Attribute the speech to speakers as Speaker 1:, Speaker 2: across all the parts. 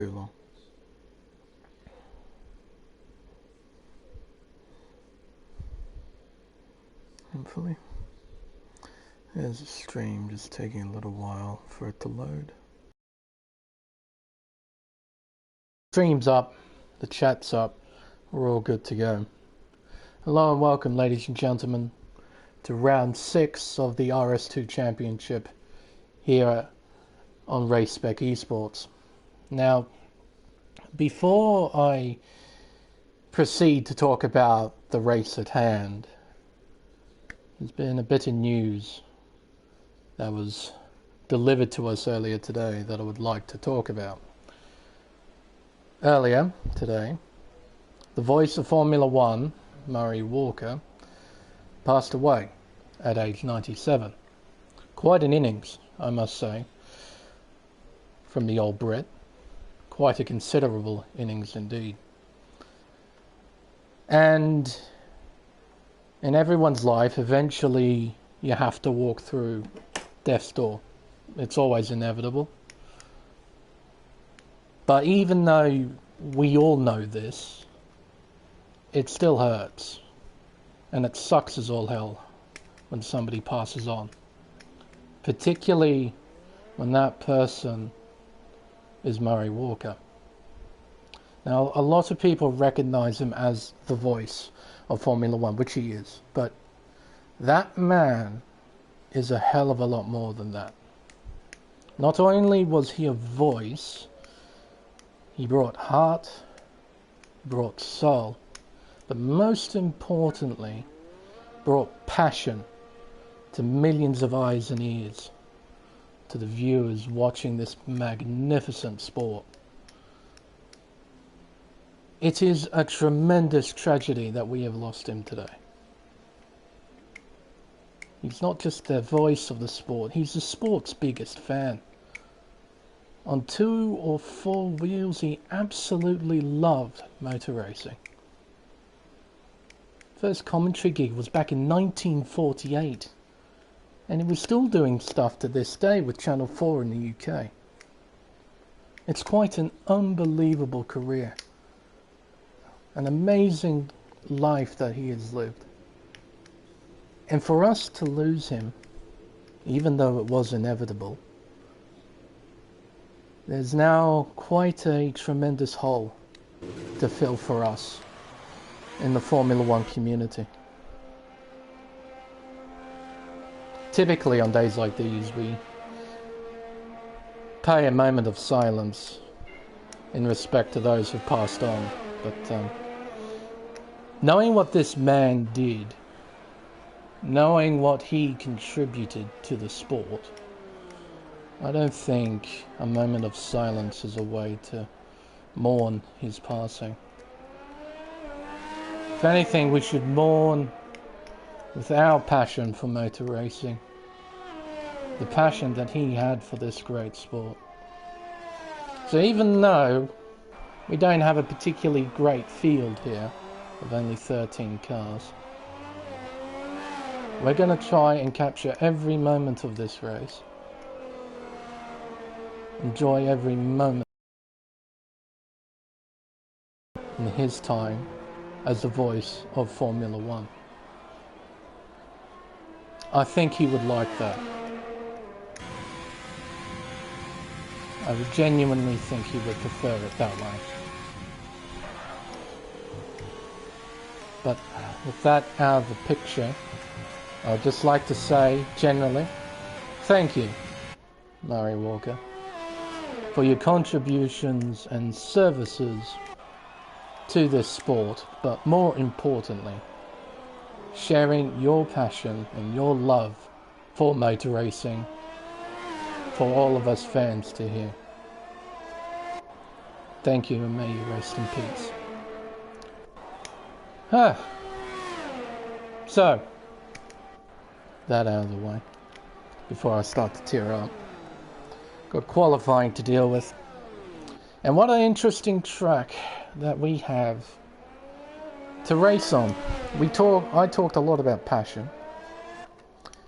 Speaker 1: too long. Hopefully. There's a stream just taking a little while for it to load. Stream's up, the chat's up, we're all good to go. Hello and welcome, ladies and gentlemen, to round 6 of the RS2 Championship here on Race Spec Esports. Now, before I proceed to talk about the race at hand, there's been a bit of news that was delivered to us earlier today that I would like to talk about. Earlier today, the voice of Formula One, Murray Walker, passed away at age 97. Quite an innings, I must say, from the old Brit. Quite a considerable innings indeed. And in everyone's life, eventually you have to walk through death's door. It's always inevitable. But even though we all know this, it still hurts. And it sucks as all hell when somebody passes on. Particularly when that person is Murray Walker. Now, a lot of people recognize him as the voice of Formula One, which he is. But that man is a hell of a lot more than that. Not only was he a voice, he brought heart, brought soul, but most importantly, brought passion to millions of eyes and ears, to the viewers watching this magnificent sport. It is a tremendous tragedy that we have lost him today. He's not just the voice of the sport, he's the sport's biggest fan. On 2 or 4 wheels, he absolutely loved motor racing. First commentary gig was back in 1948. And he was still doing stuff to this day with Channel 4 in the UK. It's quite an unbelievable career. An amazing life that he has lived. And for us to lose him, even though it was inevitable, there's now quite a tremendous hole to fill for us in the Formula One community. Typically on days like these, we pay a moment of silence in respect to those who've passed on. But knowing what this man did, knowing what he contributed to the sport, I don't think a moment of silence is a way to mourn his passing. If anything, we should mourn with our passion for motor racing, the passion that he had for this great sport. So even though we don't have a particularly great field here of only 13 cars, we're going to try and capture every moment of this race, enjoy every moment in his time as the voice of Formula One. I think he would like that. I would genuinely think he would prefer it that way. But with that out of the picture, I would just like to say, generally, thank you, Murray Walker, for your contributions and services to this sport, but more importantly, sharing your passion and your love for motor racing for all of us fans to hear. Thank you, and may you rest in peace. So, that out of the way before I start to tear up. Got qualifying to deal with. And what an interesting track that we have to race on. I talked a lot about passion.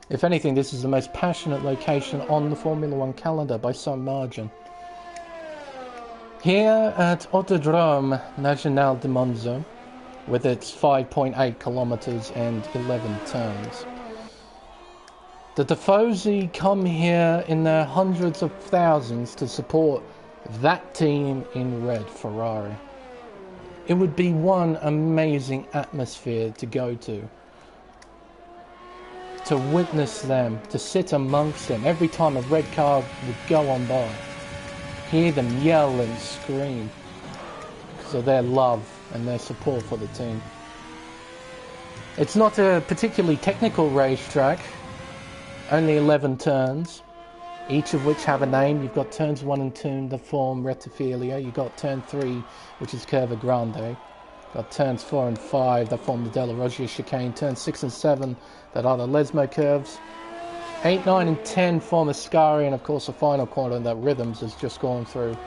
Speaker 1: If anything, this is the most passionate location on the Formula One calendar by some margin. Here at Autodrome National de Monza, with its 5.8 kilometers and 11 turns, the Tifosi come here in their hundreds of thousands to support that team in red, Ferrari. It would be one amazing atmosphere to go to witness them, to sit amongst them every time a red car would go on by. Hear them yell and scream because of their love and their support for the team. It's not a particularly technical racetrack, only 11 turns, each of which have a name. You've got turns 1 and 2 that form Rettifilia, you've got turn 3 which is Curva Grande, got turns 4 and 5 that form the Della Roggia chicane, turns 6 and 7 that are the Lesmo curves, 8, 9 and 10 form Ascari, and of course the final corner that Rhythms has just gone through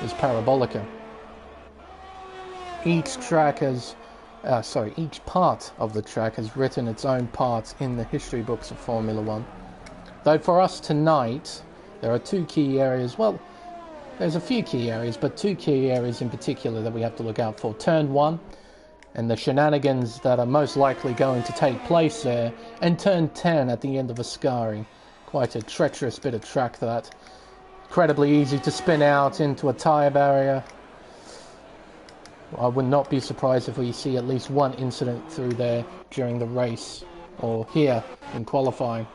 Speaker 1: is Parabolica. Each track has, each part of the track has written its own part in the history books of Formula One. Though for us tonight, there are two key areas, well, there's a few key areas, but two key areas in particular that we have to look out for. Turn 1, and the shenanigans that are most likely going to take place there, and turn 10 at the end of Ascari. Quite a treacherous bit of track that. Incredibly easy to spin out into a tyre barrier. I would not be surprised if we see at least one incident through there during the race, or here in qualifying.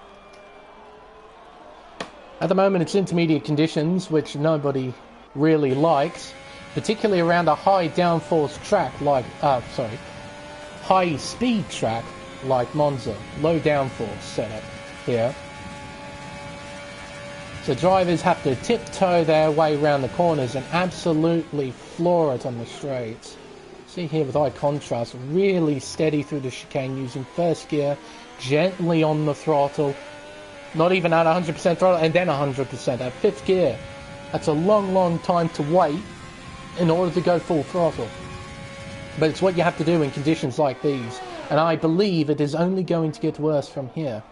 Speaker 1: At the moment it's intermediate conditions, which nobody really likes, particularly around a high downforce track like, high speed track like Monza. Low downforce setup here. So drivers have to tiptoe their way around the corners and absolutely floor it on the straights. See here with high contrast, really steady through the chicane using first gear, gently on the throttle, not even at 100% throttle, and then 100% at fifth gear. That's a long time to wait in order to go full throttle. But it's what you have to do in conditions like these, and I believe it is only going to get worse from here.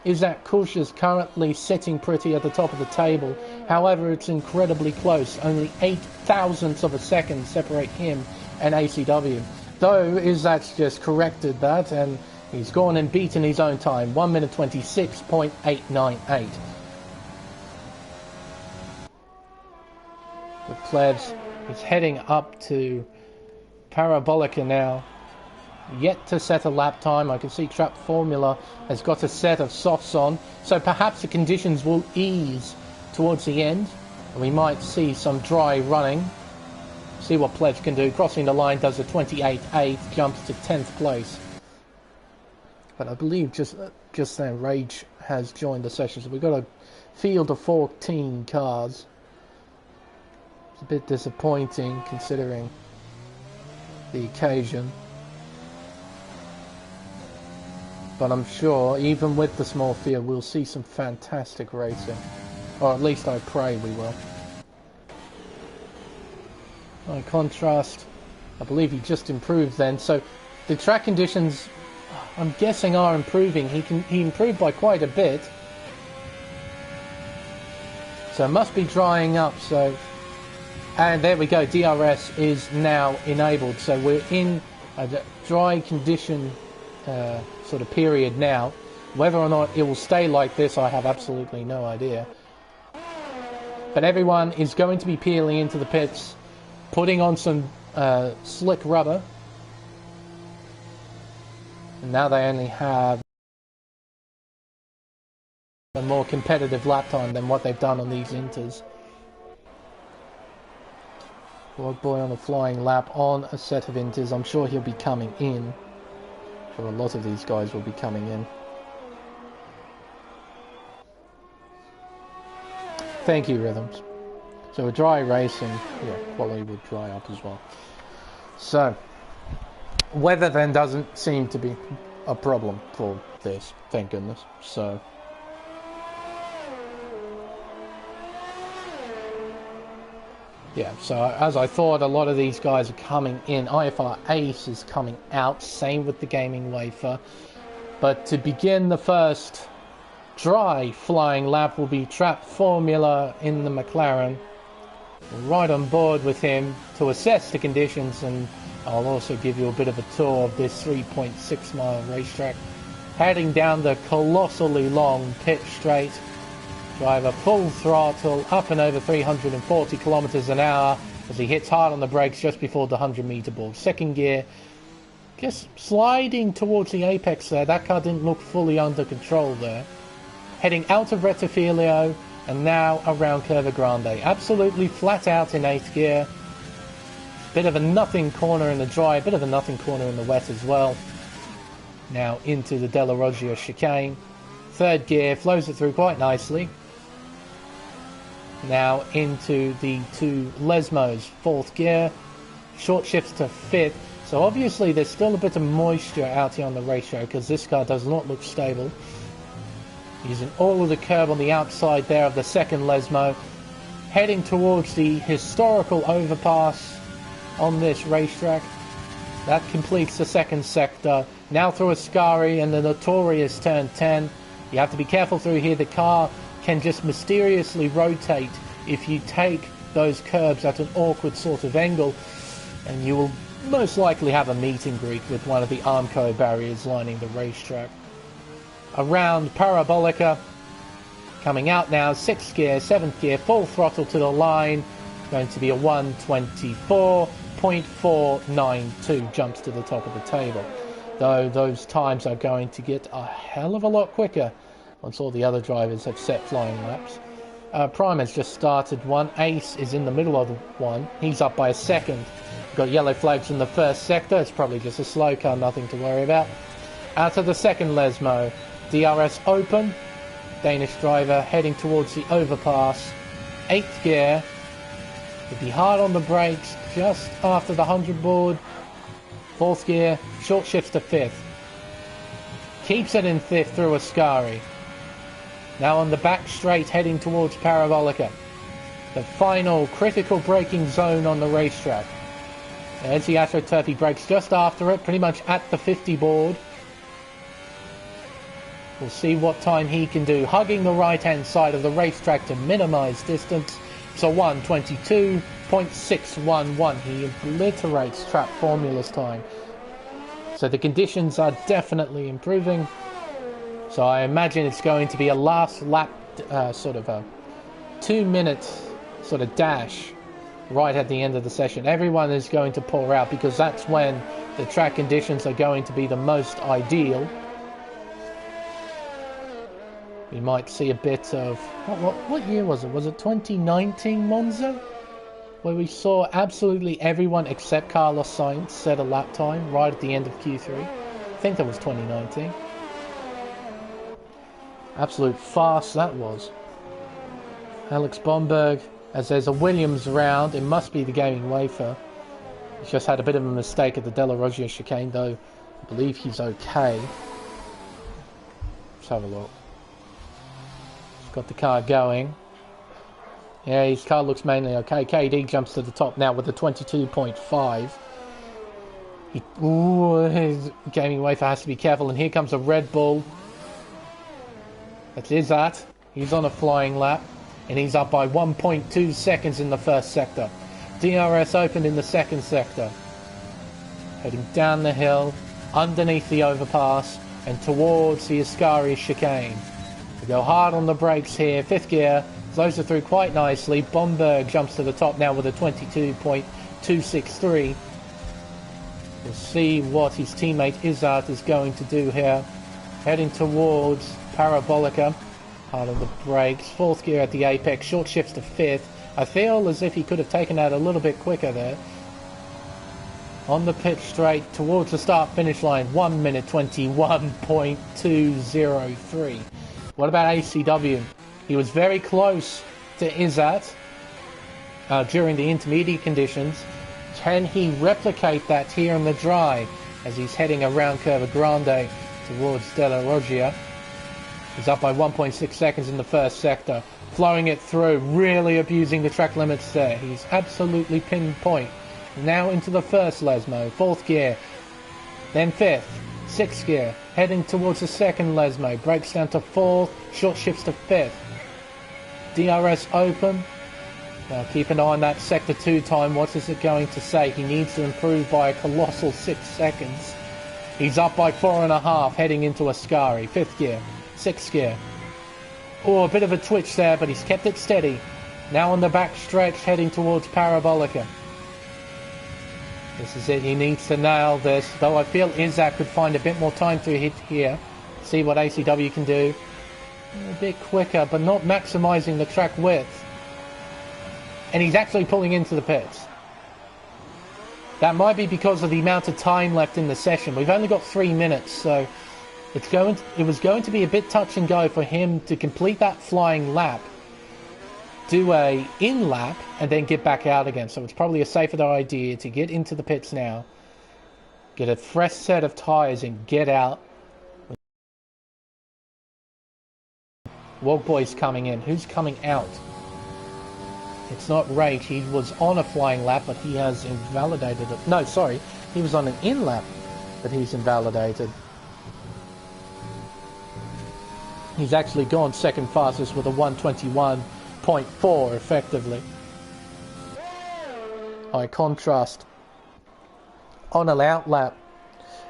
Speaker 1: Isaac Kush is currently sitting pretty at the top of the table, however it's incredibly close, only 8 thousandths of a second separate him and ACW. Though Isaac's just corrected that and he's gone and beaten his own time, 1 minute 26.898. The plebs is heading up to Parabolica now. Yet to set a lap time. I can see Trap Formula has got a set of softs on, so perhaps the conditions will ease towards the end and we might see some dry running. See what Pledge can do. Crossing the line does a 28.8, jumps to 10th place. But I believe just then Rage has joined the session, so we've got a field of 14 cars. It's a bit disappointing considering the occasion. But I'm sure, even with the small field, we'll see some fantastic racing. Or at least I pray we will. By contrast, I believe he just improved then. So the track conditions, I'm guessing, are improving. He improved by quite a bit. So it must be drying up. So, and there we go. DRS is now enabled. So we're in a dry condition sort of period now. Whether or not it will stay like this, I have absolutely no idea. But everyone is going to be peeling into the pits, putting on some slick rubber. And now they only have a more competitive lap time than what they've done on these inters. Log Boy on a flying lap on a set of inters. I'm sure he'll be coming in. A lot of these guys will be coming in. Thank you, Rhythms. So a dry racing, yeah, quality would dry up as well. So, weather then doesn't seem to be a problem for this, thank goodness. So, yeah, so as I thought, a lot of these guys are coming in. IFR Ace is coming out, same with the Gaming Wafer. But to begin the first dry flying lap will be Trap Formula in the McLaren. right on board with him to assess the conditions, and I'll also give you a bit of a tour of this 3.6 mile racetrack. Heading down the colossally long pit straight, driver full throttle, up and over 340 kilometers an hour as he hits hard on the brakes just before the 100-meter board. Second gear, just sliding towards the apex there. That car didn't look fully under control there. Heading out of Rettifilio and now around Curva Grande. Absolutely flat out in 8th gear. Bit of a nothing corner in the dry, bit of a nothing corner in the wet as well. Now into the Della Roggia chicane. 3rd gear, flows it through quite nicely. Now into the 2 Lesmos, 4th gear. Short shifts to 5th. So obviously there's still a bit of moisture out here on the racetrack because this car does not look stable. Using all of the curb on the outside there of the 2nd Lesmo. Heading towards the historical overpass on this racetrack. That completes the 2nd sector. Now through Ascari and the notorious turn 10. You have to be careful through here. The car can just mysteriously rotate if you take those curbs at an awkward sort of angle, and you will most likely have a meet and greet with one of the Armco barriers lining the racetrack. Around Parabolica, coming out now, 6th gear, 7th gear, full throttle to the line, going to be a 1:24.492, jumps to the top of the table. Though those times are going to get a hell of a lot quicker once all the other drivers have set flying laps. Prime has just started one. Ace is in the middle of the one. He's up by a second. Got yellow flags in the 1st sector. It's probably just a slow car, nothing to worry about. Out of the 2nd Lesmo, DRS open. Danish driver heading towards the overpass. 8th gear. He'll be hard on the brakes just after the 100 board. 4th gear, short shifts to 5th. Keeps it in 5th through Ascari. Now on the back straight heading towards Parabolica. The final critical braking zone on the racetrack. There's the AstroTurf. He brakes just after it, pretty much at the 50 board. We'll see what time he can do. Hugging the right-hand side of the racetrack to minimise distance. It's a 1:22.611. He obliterates Trap Formula's time. So the conditions are definitely improving. So I imagine it's going to be a last lap, sort of a 2-minute sort of dash right at the end of the session. Everyone is going to pour out because that's when the track conditions are going to be the most ideal. We might see a bit of... What year was it? Was it 2019 Monza? Where we saw absolutely everyone except Carlos Sainz set a lap time right at the end of Q3. I think that was 2019. Absolute farce that was. Alex Bomberg, as there's a Williams round, it must be the gaming wafer. He's just had a bit of a mistake at the Della Roggia chicane, though I believe he's okay. Let's have a look. Got the car going. Yeah, his car looks mainly okay. KD jumps to the top now with a 22.5. His gaming wafer has to be careful, and here comes a Red Bull. That's Izzat. He's on a flying lap, and he's up by 1.2 seconds in the 1st sector. DRS opened in the 2nd sector. Heading down the hill, underneath the overpass, and towards the Ascari chicane. We go hard on the brakes here. 5th gear, flows it through quite nicely. Bomberg jumps to the top now with a 22.263. We'll see what his teammate Izzat is going to do here. Heading towards Parabolica. Hard on the brakes. 4th gear at the apex. Short shifts to 5th. I feel as if he could have taken that a little bit quicker there. On the pit straight towards the start finish line. 1:21.203. What about ACW? He was very close to Izzat during the intermediate conditions. Can he replicate that here in the dry as he's heading around Curva Grande towards Della Roggia? He's up by 1.6 seconds in the 1st sector. Flowing it through, really abusing the track limits there. He's absolutely pinpoint. Now into the 1st Lesmo, 4th gear, then 5th, 6th gear, heading towards the 2nd Lesmo, brakes down to 4th, short shifts to 5th. DRS open, Now keep an eye on that Sector 2 time. What is it going to say? He needs to improve by a colossal 6 seconds. He's up by 4.5, heading into Ascari. 5th gear, 6th gear. Oh, a bit of a twitch there, but he's kept it steady. Now on the back stretch, heading towards Parabolica. This is it, he needs to nail this, though I feel Isaac could find a bit more time to hit here. See what ACW can do. A bit quicker, but not maximising the track width. And he's actually pulling into the pits. That might be because of the amount of time left in the session. We've only got 3 minutes, so it was going to be a bit touch and go for him to complete that flying lap, do a in lap, and then get back out again. So it's probably a safer idea to get into the pits now, get a fresh set of tyres and get out. Walk Boy's coming in. Who's coming out? It's not Rage. He was on a flying lap, but he has invalidated it. No, sorry. He was on an in lap, but he's invalidated. He's actually gone second fastest with a 1:21.4 effectively. High contrast on an out lap.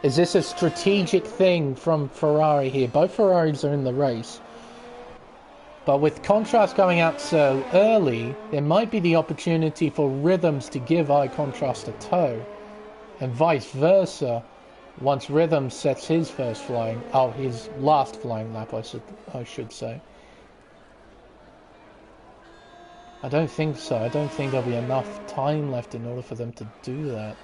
Speaker 1: Is this a strategic thing from Ferrari here? Both Ferraris are in the race. But with contrast going out so early, there might be the opportunity for Rhythms to give iContrast a tow, and vice versa. Once Rhythms sets his his last flying lap, I should say. I don't think so. I don't think there'll be enough time left in order for them to do that.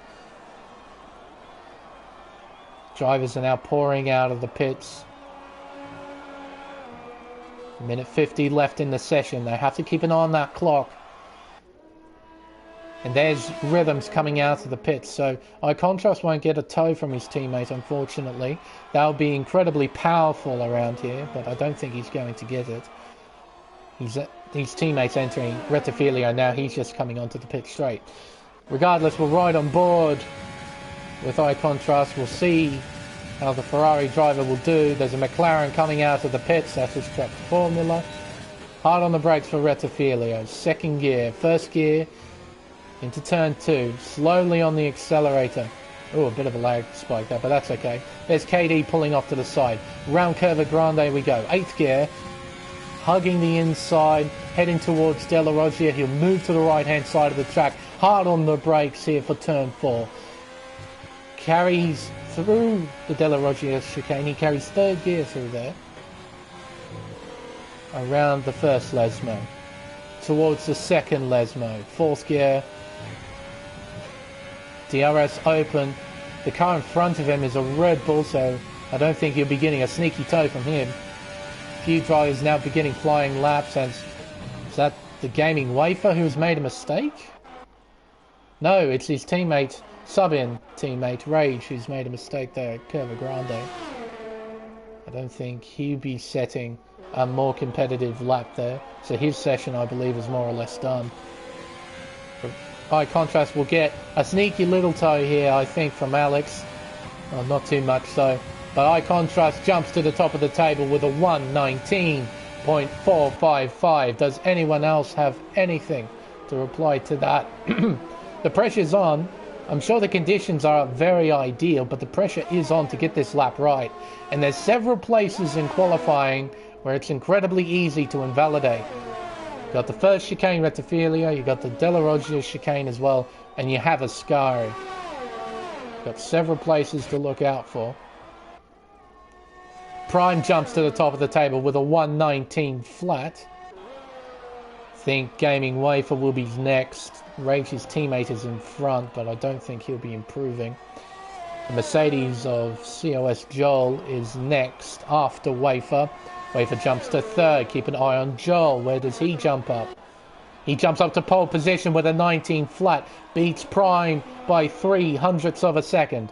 Speaker 1: Drivers are now pouring out of the pits. Minute 50 left in the session. They have to keep an eye on that clock. And there's Rhythms coming out of the pits. So iContrast won't get a tow from his teammate, unfortunately. That would be incredibly powerful around here, but I don't think he's going to get it. His teammate's entering Rettifilio now. He's just coming onto the pit straight. Regardless, we're right on board with iContrast. We'll see how the Ferrari driver will do. There's a McLaren coming out of the pits. That's his truck formula. Hard on the brakes for Rettifilio. Second gear, first gear into turn 2. Slowly on the accelerator. Oh, a bit of a lag spike there, but that's okay. There's KD pulling off to the side. Round curve at Grande we go. 8th gear. Hugging the inside. Heading towards Della Roggia. He'll move to the right hand side of the track. Hard on the brakes here for turn 4. Carries through the Della Roggia chicane. He carries 3rd gear through there. Around the first Lesmo. Towards the 2nd Lesmo. 4th gear. DRS open. The car in front of him is a Red Bull, so I don't think he'll be getting a sneaky tow from him. A few drivers now beginning flying laps. And is that the gaming wafer who's made a mistake? No, it's his teammate, sub-in teammate, Rage, who's made a mistake there at Curva Grande. I don't think he'll be setting a more competitive lap there. So his session, I believe, is more or less done. iContrast will get a sneaky little tow here, I think, from Alex. Well, not too much so. But iContrast jumps to the top of the table with a 1:19.455. Does anyone else have anything to reply to that? The pressure's on. I'm sure the conditions are very ideal, but the pressure is on to get this lap right. And there's several places in qualifying where it's incredibly easy to invalidate. You've got the first chicane, Rettifilio, you've got the Della Roggia chicane as well, and you have Ascari. You've got several places to look out for. Prime jumps to the top of the table with a 1:19 flat. Think Gaming Wafer will be next. Rage's teammate is in front, but I don't think he'll be improving. The Mercedes of COS Joel is next after Wafer. Wafer jumps to 3rd. Keep an eye on Joel. Where does he jump up? He jumps up to pole position with a 19 flat. Beats Prime by 0.03 of a second.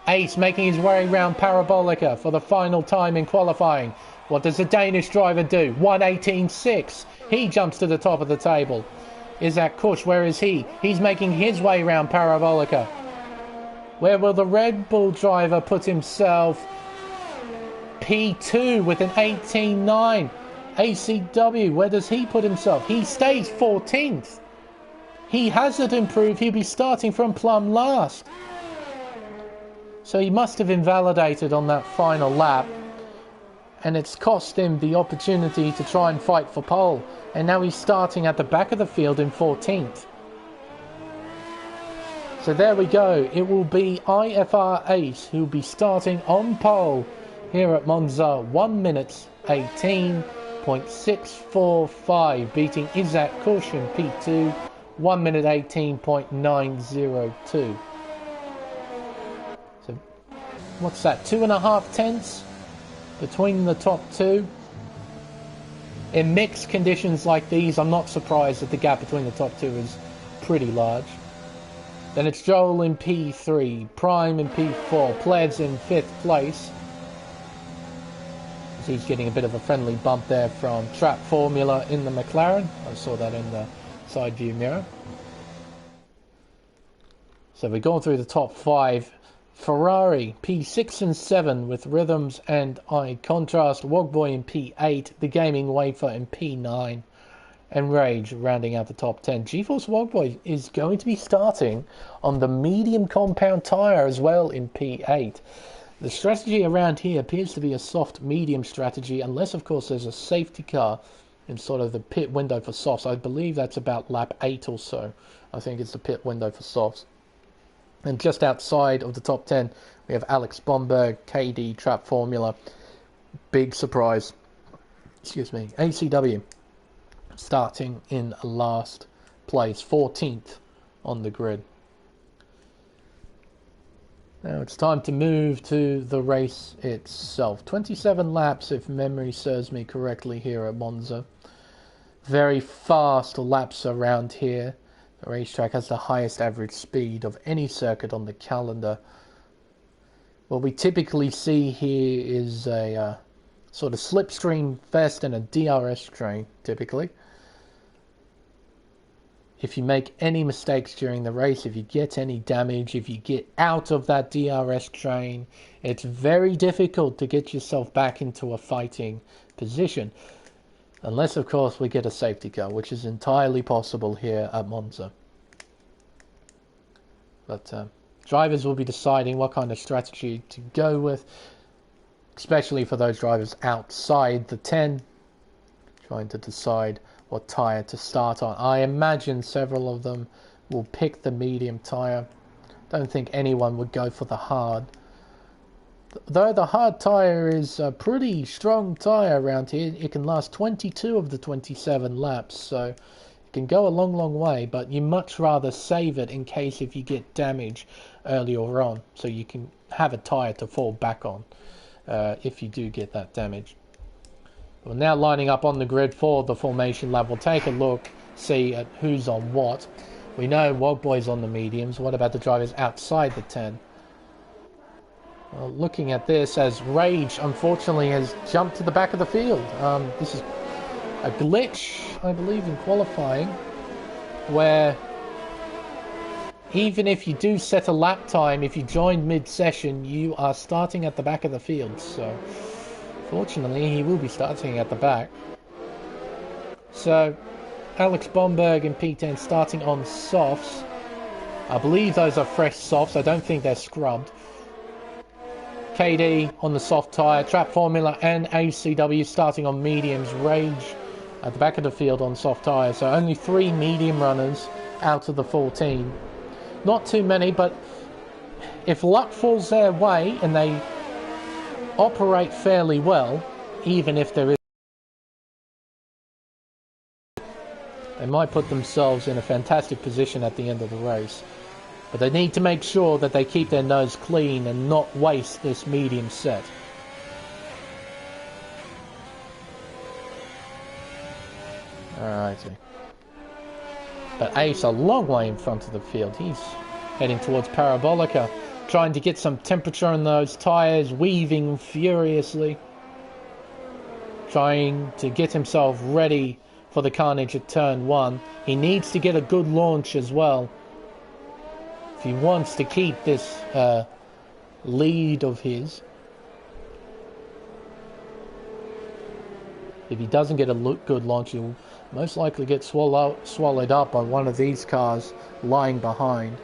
Speaker 1: Ace making his way around Parabolica for the final time in qualifying. What does the Danish driver do? 1:18.6. He jumps to the top of the table. Isaac Kush, where is he? He's making his way around Parabolica. Where will the Red Bull driver put himself? P2 with an 18.9. ACW, where does he put himself? He stays 14th. He hasn't improved. He'll be starting from plumb last. So he must have invalidated on that final lap. And it's cost him the opportunity to try and fight for pole. And now he's starting at the back of the field in 14th. So there we go. It will be IFR Ace who will be starting on pole here at Monza. 1 minute 18.645, beating Isaac Caution P2. 1 minute 18.902. So what's that? 2.5 tenths between the top two. In mixed conditions like these, I'm not surprised that the gap between the top two is pretty large. Then it's Joel in P3, Prime in P4, Pleds in 5th place. He's getting a bit of a friendly bump there from Trap Formula in the McLaren. I saw that in the side view mirror. So we're going through the top 5. Ferrari P6 and 7 with Rhythms and Eye Contrast. Wogboy in P8, The Gaming Wafer in P9. And Rage rounding out the top 10. GeForce Wogboy is going to be starting on the medium compound tyre as well in P8. The strategy around here appears to be a soft medium strategy, unless of course there's a safety car in sort of the pit window for softs. I believe that's about lap 8 or so. I think it's the pit window for softs. And just outside of the top 10 we have Alex Bomberg, KD, Trap Formula. Big surprise. Excuse me. ACW starting in last place, 14th on the grid. Now it's time to move to the race itself. 27 laps, if memory serves me correctly, here at Monza. Very fast laps around here. The racetrack has the highest average speed of any circuit on the calendar. What we typically see here is a sort of slipstream fest and a DRS train, typically. If you make any mistakes during the race, if you get any damage, if you get out of that DRS train, it's very difficult to get yourself back into a fighting position. Unless, of course, we get a safety car, which is entirely possible here at Monza. But drivers will be deciding what kind of strategy to go with, especially for those drivers outside the 10, trying to decide what tyre to start on. I imagine several of them will pick the medium tyre. Don't think anyone would go for the hard. Though the hard tyre is a pretty strong tyre around here. It can last 22 of the 27 laps, so it can go a long, long way, but you much rather save it in case if you get damage earlier on, so you can have a tyre to fall back on if you do get that damage. We're now lining up on the grid for the formation lap. We'll take a look, see at who's on what. We know Wogboy's on the mediums. What about the drivers outside the 10? Well, looking at this, as Rage unfortunately has jumped to the back of the field. This is a glitch, I believe, in qualifying, where even if you do set a lap time, if you join mid-session, you are starting at the back of the field. So fortunately, he will be starting at the back. So, Alex Bomberg in P10 starting on softs. I believe those are fresh softs. I don't think they're scrubbed. KD on the soft tyre. Trap Formula and ACW starting on mediums. Rage at the back of the field on soft tyre. So only 3 medium runners out of the 14. Not too many, but if luck falls their way and they operate fairly well, even if there is, they might put themselves in a fantastic position at the end of the race. But they need to make sure that they keep their nose clean and not waste this medium set. Alrighty. But Ace a long way in front of the field. He's heading towards Parabolica, trying to get some temperature in those tyres, weaving furiously, trying to get himself ready for the carnage at turn 1. He needs to get a good launch as well if he wants to keep this lead of his. If he doesn't get a good launch, he'll most likely get swallowed up by one of these cars lying behind.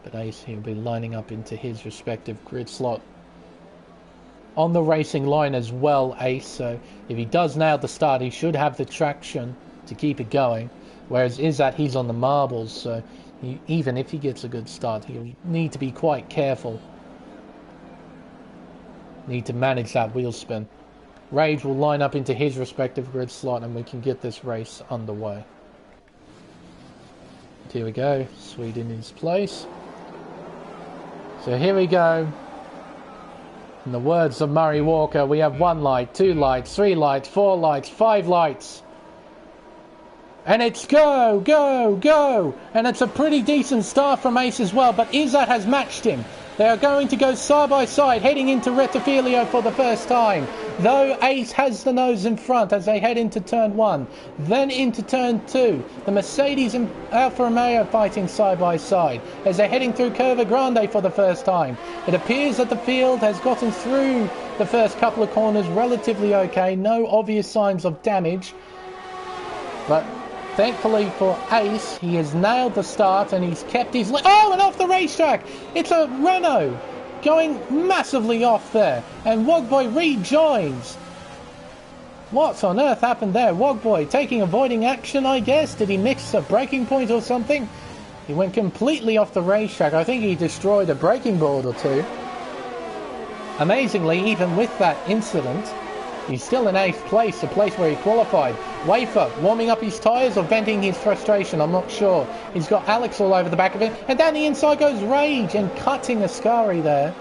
Speaker 1: But Ace, he'll be lining up into his respective grid slot on the racing line as well, Ace. So if he does nail the start, he should have the traction to keep it going. Whereas Izzat, he's on the marbles, so even if he gets a good start, he'll need to be quite careful. Need to manage that wheel spin. Rage will line up into his respective grid slot and we can get this race underway. Here we go, Sweden in his place. So here we go. In the words of Murray Walker, we have 1 light, 2 lights, 3 lights, 4 lights, 5 lights. And it's go, go, go. And it's a pretty decent start from Ace as well, but Izzat has matched him. They are going to go side by side, heading into Rettifilio for the first time. Though Ace has the nose in front as they head into turn 1, then into turn 2. The Mercedes and Alfa Romeo fighting side by side as they're heading through Curva Grande for the first time. It appears that the field has gotten through the first couple of corners relatively okay. No obvious signs of damage. But thankfully for Ace, he has nailed the start and he's kept his... Oh, and off the racetrack! It's a Renault going massively off there. And Wogboy rejoins. What on earth happened there? Wogboy avoiding action, I guess? Did he mix a braking point or something? He went completely off the racetrack. I think he destroyed a braking board or two. Amazingly, even with that incident, he's still in 8th place, the place where he qualified. Wafer warming up his tyres or venting his frustration, I'm not sure. He's got Alex all over the back of him. And down the inside goes Rage and cutting Ascari there.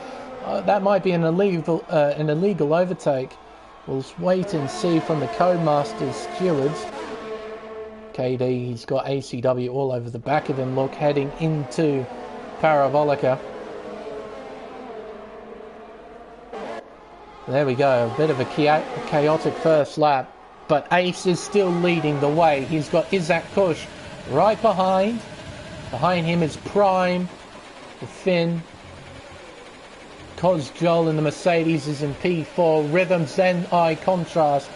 Speaker 1: That might be an illegal overtake. We'll wait and see from the Codemasters stewards. KD, he's got ACW all over the back of him. Look, heading into Parabolica. There we go, a bit of a chaotic first lap, but Ace is still leading the way. He's got Izzat Kush right behind. Behind him is Prime, the Finn. Cosjol in the Mercedes is in P4. Rhythm Zen Eye Contrast,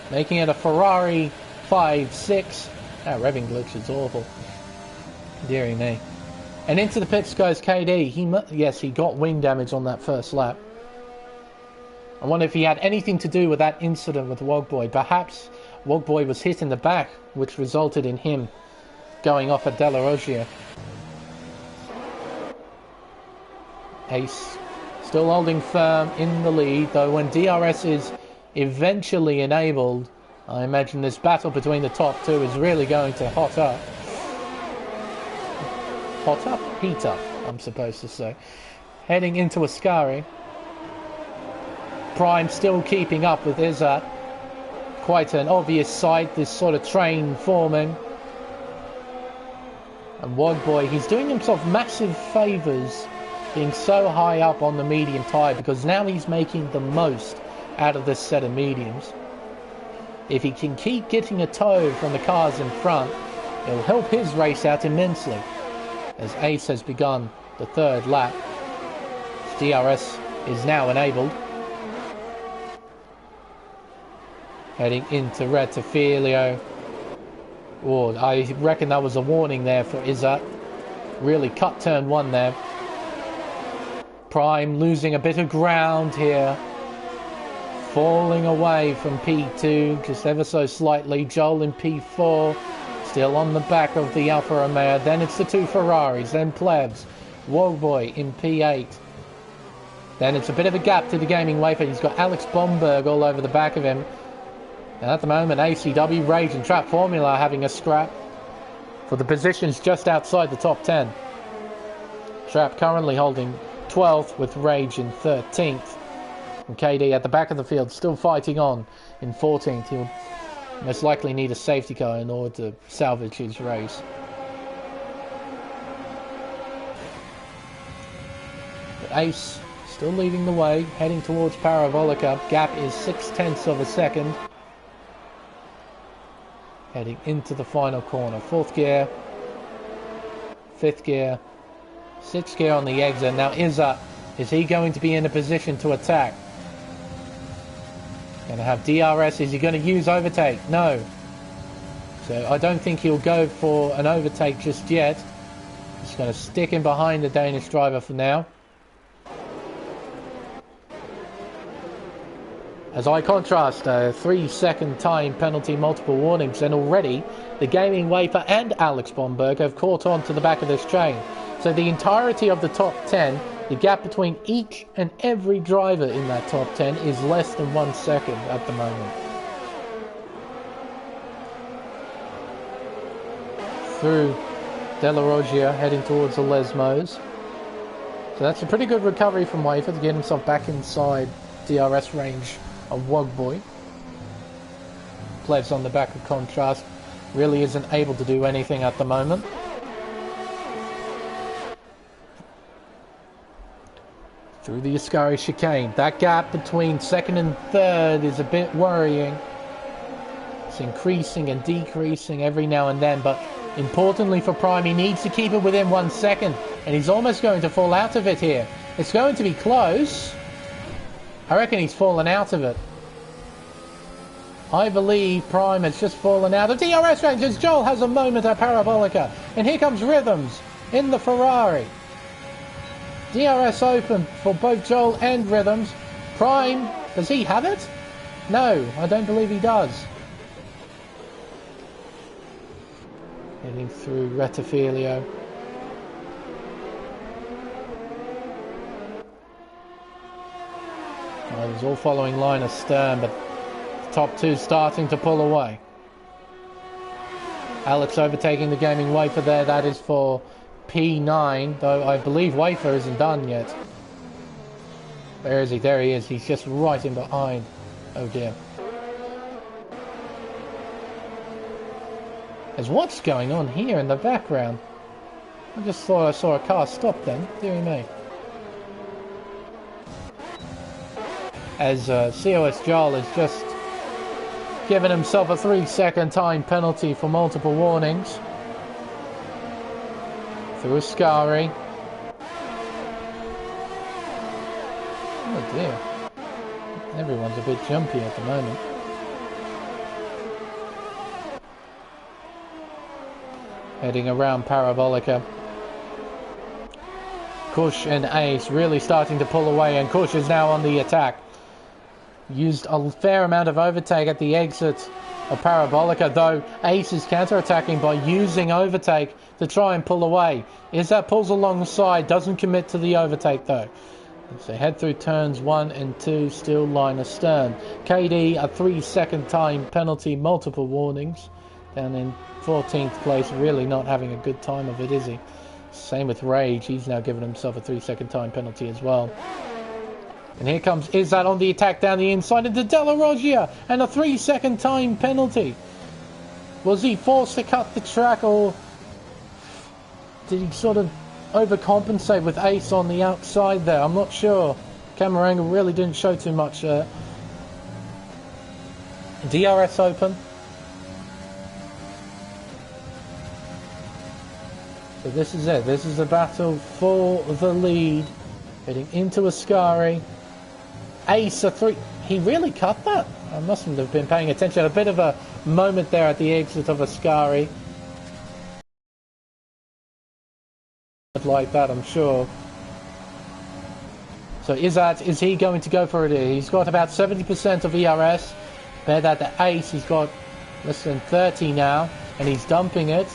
Speaker 1: making it a Ferrari 5-6. That revving glitch is awful. Deary me. And into the pits goes KD. Yes, he got wing damage on that first lap. I wonder if he had anything to do with that incident with Wogboy. Perhaps Wogboy was hit in the back, which resulted in him going off at Della Roggia. Ace still holding firm in the lead, though when DRS is eventually enabled, I imagine this battle between the top two is really going to hot up. Hot up? Heat up, I'm supposed to say. Heading into Ascari. Prime still keeping up with Izzat. Quite an obvious sight, this sort of train forming. And Wogboy, he's doing himself massive favours being so high up on the medium tyre, because now he's making the most out of this set of mediums. If he can keep getting a tow from the cars in front, it'll help his race out immensely. As Ace has begun the 3rd lap, DRS is now enabled. Heading into Rettifilio. Oh, I reckon that was a warning there for Izzat. Really cut turn 1 there. Prime losing a bit of ground here. Falling away from P2 just ever so slightly. Joel in P4. Still on the back of the Alfa Romeo. Then it's the 2 Ferraris. Then Plebs. Wogboy in P8. Then it's a bit of a gap to the Gaming Wafer. He's got Alex Bomberg all over the back of him. And at the moment, ACW, Rage and Trap Formula having a scrap for the positions just outside the top 10. Trap currently holding 12th with Rage in 13th. And KD at the back of the field still fighting on in 14th. He'll most likely need a safety car in order to salvage his race. But Ace still leading the way, heading towards Parabolica. Gap is 0.6 of a second. Heading into the final corner. 4th gear, 5th gear, 6th gear on the exit. Now Izzat, is he going to be in a position to attack? Going to have DRS. Is he going to use overtake? No. So I don't think he'll go for an overtake just yet. He's going to stick in behind the Danish driver for now. As I contrast, a 3-second time penalty, multiple warnings, and already the Gaming Wafer and Alex Bomberg have caught on to the back of this chain. So the entirety of the top 10, the gap between each and every driver in that top 10 is less than 1 second at the moment. Through De La Roggia, heading towards the Lesmos. So that's a pretty good recovery from Wafer to get himself back inside DRS range of Wogboy. Plebs on the back of contrast really isn't able to do anything at the moment. Through the Ascari chicane. That gap between second and third is a bit worrying. It's increasing and decreasing every now and then, but importantly for Prime, he needs to keep it within 1 second, and he's almost going to fall out of it here. It's going to be close. I reckon he's fallen out of it. I believe Prime has just fallen out of DRS range as Joel has a moment at Parabolica. And here comes Rhythms in the Ferrari. DRS open for both Joel and Rhythms. Prime, does he have it? No, I don't believe he does. Heading through Rettifilio. Well, it was all following line astern, but the top two starting to pull away. Alex overtaking the Gaming Wafer there. That is for P9, though I believe Wafer isn't done yet. Where is he? There he is. He's just right in behind. Oh dear. There's what's going on here in the background. I just thought I saw a car stop then. Dear me. As COS Joel has just given himself a 3-second time penalty for multiple warnings. Through Ascari. Oh dear. Everyone's a bit jumpy at the moment. Heading around Parabolica. Kush and Ace really starting to pull away, and Kush is now on the attack. Used a fair amount of overtake at the exit of Parabolica, though Ace is counter-attacking by using overtake to try and pull away. Izzat pulls alongside, doesn't commit to the overtake though. As they head through turns 1 and 2, still line astern. KD, a 3-second time penalty, multiple warnings. Down in 14th place, really not having a good time of it, is he? Same with Rage, he's now given himself a 3-second time penalty as well. And here comes Izzat on the attack down the inside into De La Roggia, and a 3-second time penalty. Was he forced to cut the track, or did he sort of overcompensate with Ace on the outside there? I'm not sure. Camera angle really didn't show too much. DRS open. So this is it. This is the battle for the lead. Heading into Ascari. Ace, a 3. He really cut that? I mustn't have been paying attention. A bit of a moment there at the exit of Ascari. Like that, I'm sure. So Izzat, is he going to go for it? He's got about 70% of ERS. Compare that to Ace, he's got less than 30 now. And he's dumping it.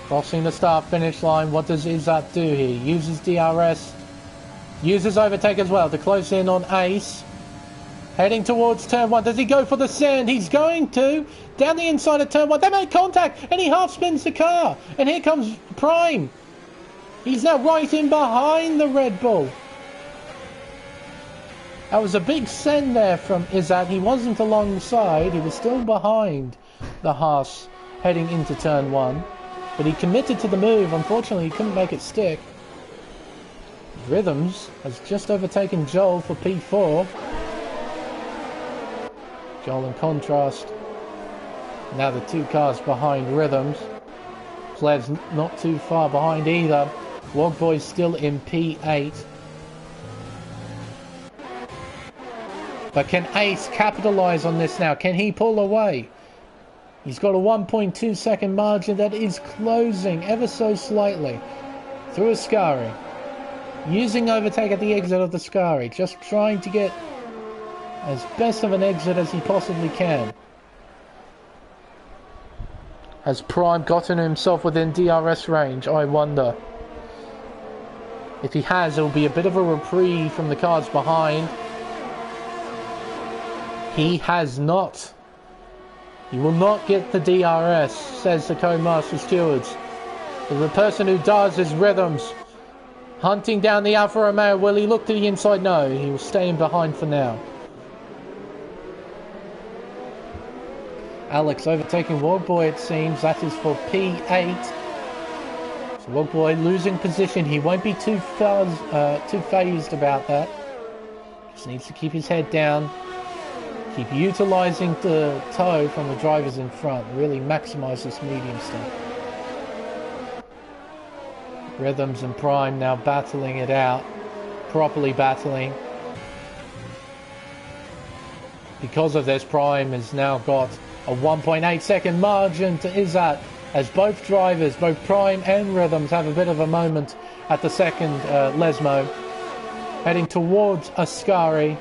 Speaker 1: Crossing the start-finish line. What does Izzat do here? Uses DRS. Uses overtake as well to close in on Ace. Heading towards turn 1. Does he go for the send? He's going to. Down the inside of turn 1. They make contact and he half spins the car. And here comes Prime. He's now right in behind the Red Bull. That was a big send there from Izzat. He wasn't alongside. He was still behind the Haas heading into turn 1. But he committed to the move. Unfortunately, he couldn't make it stick. Rhythms has just overtaken Joel for P4. Joel in contrast. Now the two cars behind Rhythms. Plev's not too far behind either. Wogboy's still in P8. But can Ace capitalize on this now? Can he pull away? He's got a 1.2 second margin that is closing ever so slightly through Ascari. Using overtake at the exit of the Ascari, just trying to get as best of an exit as he possibly can. Has Prime gotten himself within DRS range? I wonder. If he has, it will be a bit of a reprieve from the cars behind. He has not. He will not get the DRS, says the co-master stewards. But the person who does is Rhythms. Hunting down the Alfa Romeo. Will he look to the inside? No, he will stay in behind for now. Alex overtaking Wogboy, it seems. That is for P8. So Wogboy losing position. He won't be too phased about that. Just needs to keep his head down. Keep utilising the toe from the drivers in front. Really maximise this medium stuff. Rhythms and Prime now battling it out. Properly battling. Because of this, Prime has now got a 1.8 second margin to Izzat, as both drivers, both Prime and Rhythms, have a bit of a moment at the second Lesmo. Heading towards Ascari.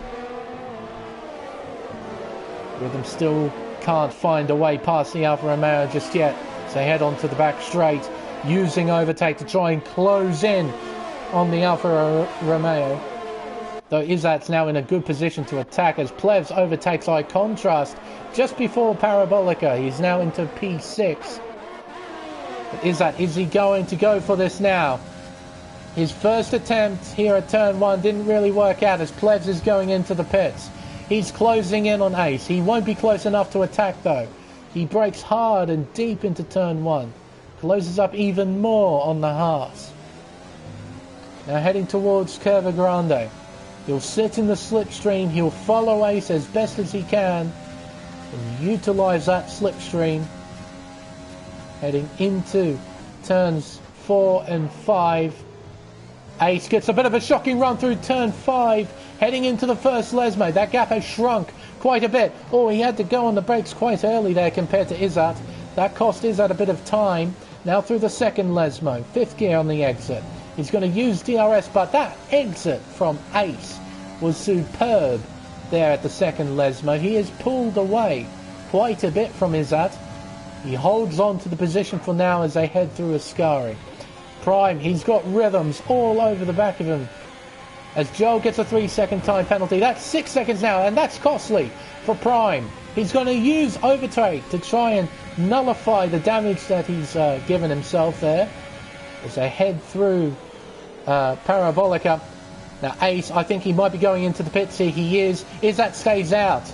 Speaker 1: Rhythm still can't find a way past the Alfa Romeo just yet. So head on to the back straight, using overtake to try and close in on the Alfa Romeo. Though Izzat's now in a good position to attack as Plevs overtakes Eye Contrast just before Parabolica. He's now into P6. But Izzat, is he going to go for this now? His first attempt here at turn 1 didn't really work out as Plevs is going into the pits. He's closing in on Ace. He won't be close enough to attack though. He brakes hard and deep into turn 1. Closes up even more on the Haas. Now heading towards Curva Grande. He'll sit in the slipstream. He'll follow Ace as best as he can. And utilise that slipstream. Heading into turns 4 and 5. Ace gets a bit of a shocking run through turn 5. Heading into the first Lesmo. That gap has shrunk quite a bit. Oh, he had to go on the brakes quite early there compared to Izzat. That cost Izzat a bit of time. Now through the second Lesmo. 5th gear on the exit. He's going to use DRS, but that exit from Ace was superb there at the second Lesmo. He has pulled away quite a bit from Izzat. He holds on to the position for now as they head through Ascari. Prime, he's got Rhythms all over the back of him. As Joel gets a 3-second time penalty. That's 6 seconds now, and that's costly for Prime. He's going to use overtake to try and nullify the damage that he's given himself there as they head through Parabolica. Now Ace, I think he might be going into the pits here. He is. Izzat stays out.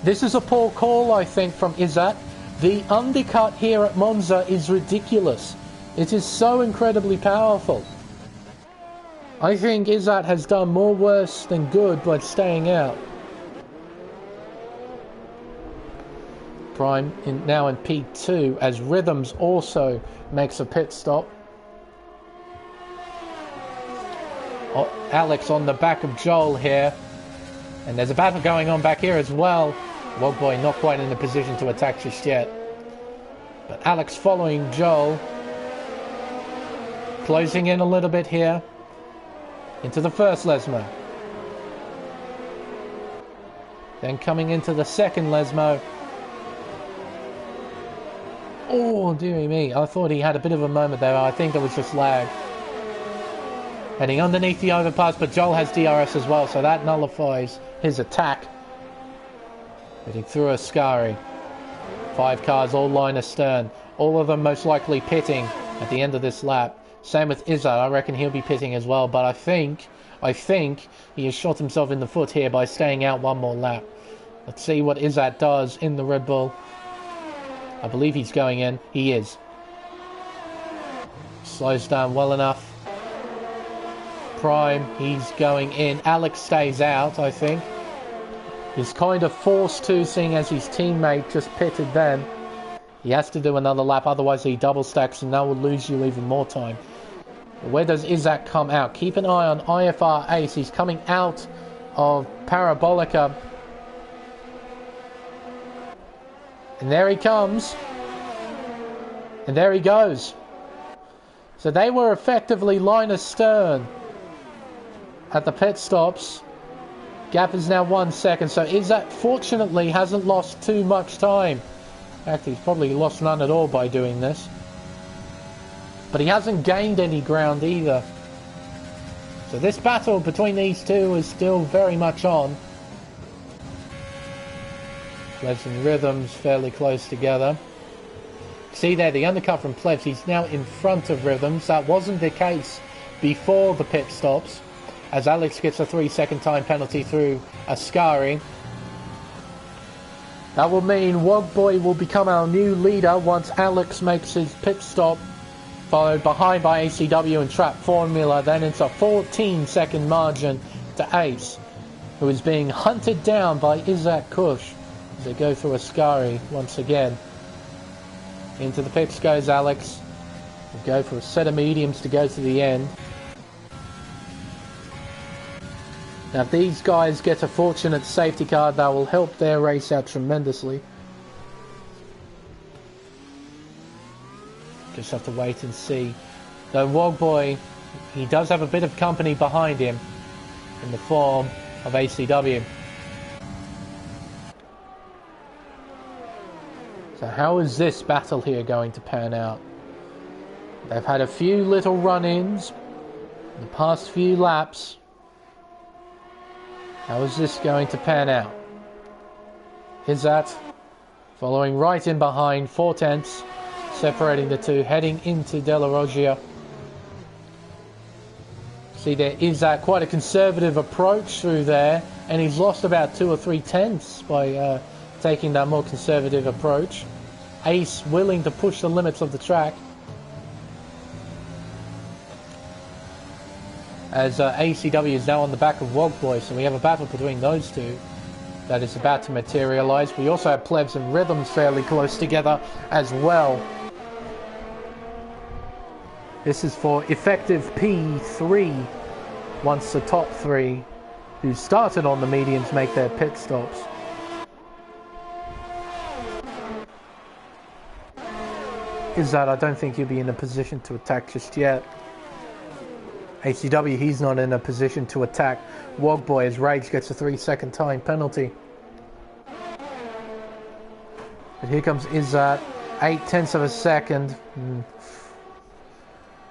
Speaker 1: This is a poor call, I think, from Izzat. The undercut here at Monza is ridiculous. It is so incredibly powerful. I think Izzat has done more worse than good by staying out. Prime now in P2 as Rhythms also makes a pit stop. Oh, Alex on the back of Joel here. And there's a battle going on back here as well. Wogboy not quite in a position to attack just yet. But Alex following Joel. Closing in a little bit here. Into the first Lesmo. Then coming into the second Lesmo. Oh, dearie me. I thought he had a bit of a moment there. I think it was just lag. Heading underneath the overpass, but Joel has DRS as well, so that nullifies his attack. Heading through Ascari. 5 cars, all line astern. All of them most likely pitting at the end of this lap. Same with Izzat. I reckon he'll be pitting as well, but I think he has shot himself in the foot here by staying out one more lap. Let's see what Izzat does in the Red Bull. I believe he's going in. He is. Slows down well enough. Prime, he's going in. Alex stays out, I think. He's kind of forced to, seeing as his teammate just pitted then. He has to do another lap, otherwise he double stacks and that will lose you even more time. Where does Izzat come out? Keep an eye on IFR Ace. He's coming out of Parabolica. And there he comes. And there he goes. So they were effectively line astern at the pit stops. Gap is now 1 second. So Izzat fortunately hasn't lost too much time. In fact, he's probably lost none at all by doing this. But he hasn't gained any ground either. So this battle between these two is still very much on. Plebs and Rhythms fairly close together. See there, the undercut from Plebs. He's now in front of Rhythms. That wasn't the case before the pit stops, as Alex gets a 3-second time penalty through Ascari. That will mean Wogboy will become our new leader once Alex makes his pit stop, followed behind by ACW and Trap Formula. Then it's a 14-second margin to Ace, who is being hunted down by Izzat Kush as they go through Ascari once again. Into the pits goes Alex. We'll go for a set of mediums to go to the end. Now if these guys get a fortunate safety car, that will help their race out tremendously. Just have to wait and see. Though Wogboy, he does have a bit of company behind him in the form of ACW. So how is this battle here going to pan out? They've had a few little run-ins in the past few laps. How is this going to pan out? Izzat following right in behind, 4 tenths, separating the two, heading into Della Roggia. See there, Izzat, quite a conservative approach through there, and he's lost about 2 or 3 tenths by taking that more conservative approach. Ace willing to push the limits of the track. As ACW is now on the back of Wogboy, so we have a battle between those two that is about to materialise. We also have Plebs and Rhythms fairly close together as well. This is for effective P3 once the top 3 who started on the mediums make their pit stops. Izzat, I don't think he'll be in a position to attack just yet. ACW, he's not in a position to attack Wogboy as Rage gets a 3-second time penalty. But here comes Izzat, 8 tenths of a second.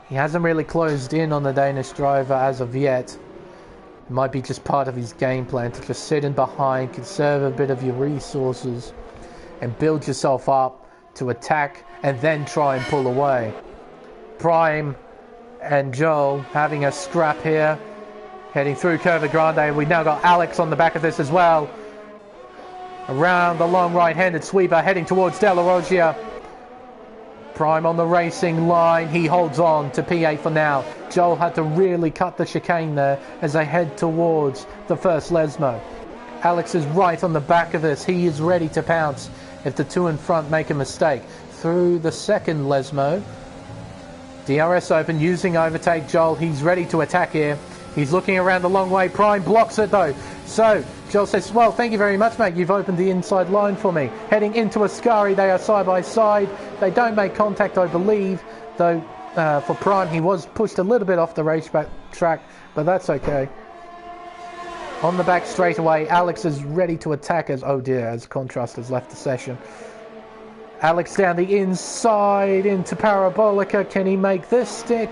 Speaker 1: He hasn't really closed in on the Danish driver as of yet. It might be just part of his game plan to just sit in behind, conserve a bit of your resources, and build yourself up to attack and then try and pull away. Prime and Joel having a scrap here, heading through Curva Grande. We've now got Alex on the back of this as well. Around the long right-handed sweeper, heading towards Della Roggia. Prime on the racing line. He holds on to P8 for now. Joel had to really cut the chicane there as they head towards the first Lesmo. Alex is right on the back of this. He is ready to pounce if the two in front make a mistake. Through the second Lesmo. DRS open, using overtake. Joel, he's ready to attack here. He's looking around the long way. Prime blocks it though. So Joel says, well, thank you very much, mate. You've opened the inside line for me. Heading into Ascari, they are side by side. They don't make contact, I believe, though for Prime, he was pushed a little bit off the racetrack track, but that's okay. On the back straightaway, Alex is ready to attack as, oh dear, as Contrast has left the session. Alex down the inside into Parabolica. Can he make this stick?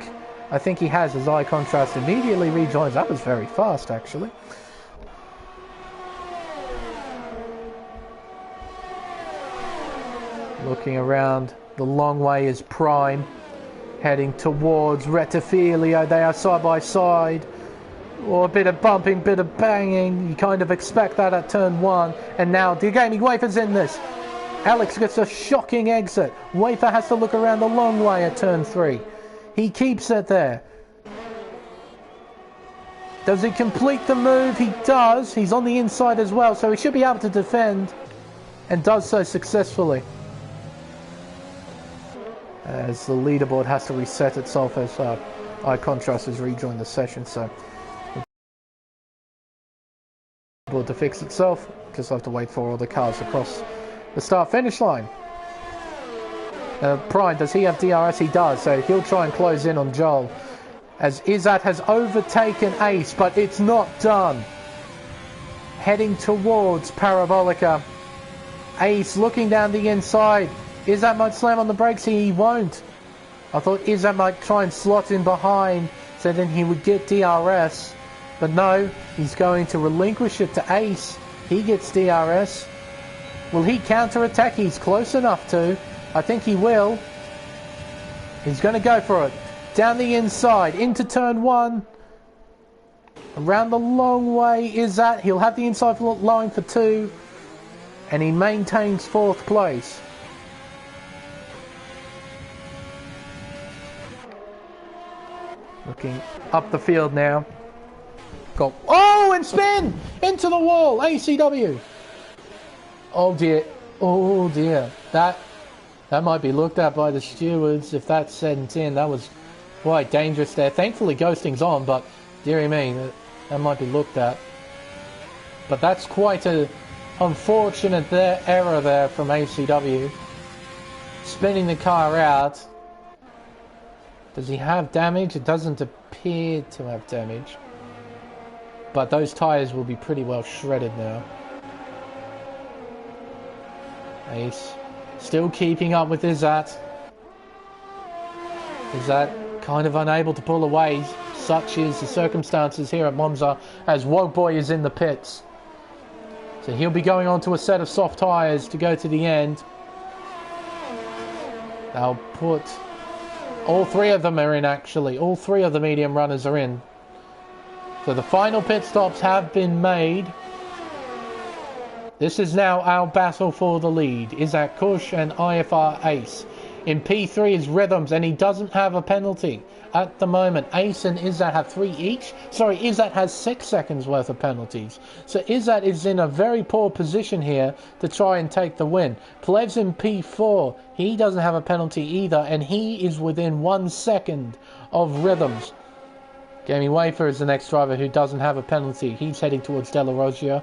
Speaker 1: I think he has, as iContrast immediately rejoins. That was very fast, actually. Looking around the long way is Prime, heading towards Rettifilio. They are side by side. Or a bit of bumping, bit of banging. You kind of expect that at turn 1. And now Gaming Wafer's in this. Alex gets a shocking exit. Wafer has to look around the long way at turn 3. He keeps it there. Does he complete the move? He does. He's on the inside as well, so he should be able to defend. And does so successfully. As the leaderboard has to reset itself as iContrast has rejoined the session, so able to fix itself. Just have to wait for all the cars to cross the start-finish line. Prime, does he have DRS? He does, so he'll try and close in on Joel. As Izzat has overtaken Ace, but it's not done. Heading towards Parabolica. Ace looking down the inside. Izzat might slam on the brakes. He won't. I thought Izzat might try and slot in behind so then he would get DRS. But no, he's going to relinquish it to Ace. He gets DRS. Will he counter-attack? He's close enough to. I think he will. He's going to go for it. Down the inside, into turn 1. Around the long way is that. He'll have the inside line for 2. And he maintains 4th place. Looking up the field now. Got, oh, and spin! Into the wall, ACW. Oh dear, oh dear. That might be looked at by the stewards if that sent in. That was quite dangerous there. Thankfully ghosting's on, but dearie me, that might be looked at. But that's quite a unfortunate error there from ACW. Spinning the car out. Does he have damage? It doesn't appear to have damage. But those tyres will be pretty well shredded now. Ace still keeping up with Izzat. Izzat kind of unable to pull away. Such is the circumstances here at Monza as Wogboy is in the pits. So he'll be going on to a set of soft tyres to go to the end. They'll put... all 3 of them are in actually. All 3 of the medium runners are in. So the final pit stops have been made. This is now our battle for the lead. Izzat Kush and IFR Ace. In P3 is Rhythms, and he doesn't have a penalty at the moment. Ace and Izzat have 3 each. Sorry, Izzat has 6 seconds worth of penalties. So Izzat is in a very poor position here to try and take the win. Plev's in P4. He doesn't have a penalty either, and he is within 1 second of Rhythms. Gaming Wafer is the next driver who doesn't have a penalty. He's heading towards Della Roggia.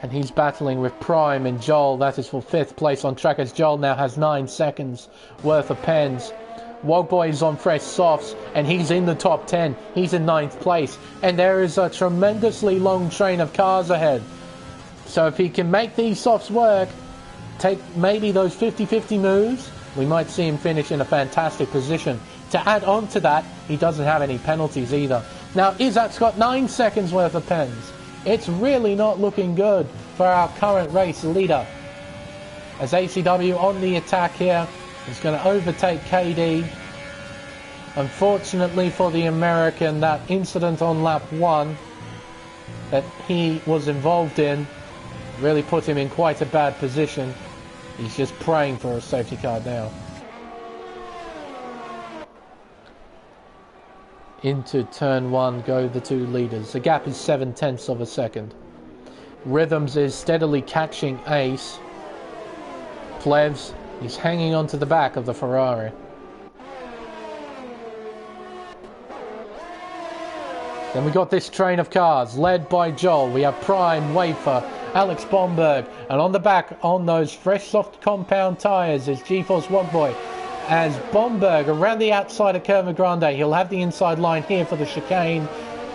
Speaker 1: And he's battling with Prime and Joel. That is for 5th place on track as Joel now has 9 seconds worth of pens. Wogboy is on fresh softs and he's in the top 10. He's in 9th place. And there is a tremendously long train of cars ahead. So if he can make these softs work, take maybe those 50-50 moves, we might see him finish in a fantastic position. To add on to that, he doesn't have any penalties either. Now Izzat's got 9 seconds worth of pens. It's really not looking good for our current race leader. As ACW on the attack here, is going to overtake KD. Unfortunately for the American, that incident on lap 1 that he was involved in really put him in quite a bad position. He's just praying for a safety car now. Into turn 1 go the 2 leaders. The gap is 7/10 of a second. Rhythms is steadily catching Ace. Plevs, he's hanging on to the back of the Ferrari. Then we got this train of cars led by Joel. We have Prime, Wafer, Alex Bomberg, and on the back on those fresh soft compound tyres is GeForce Wogboy. As Bomberg around the outside of Curva Grande, he'll have the inside line here for the chicane,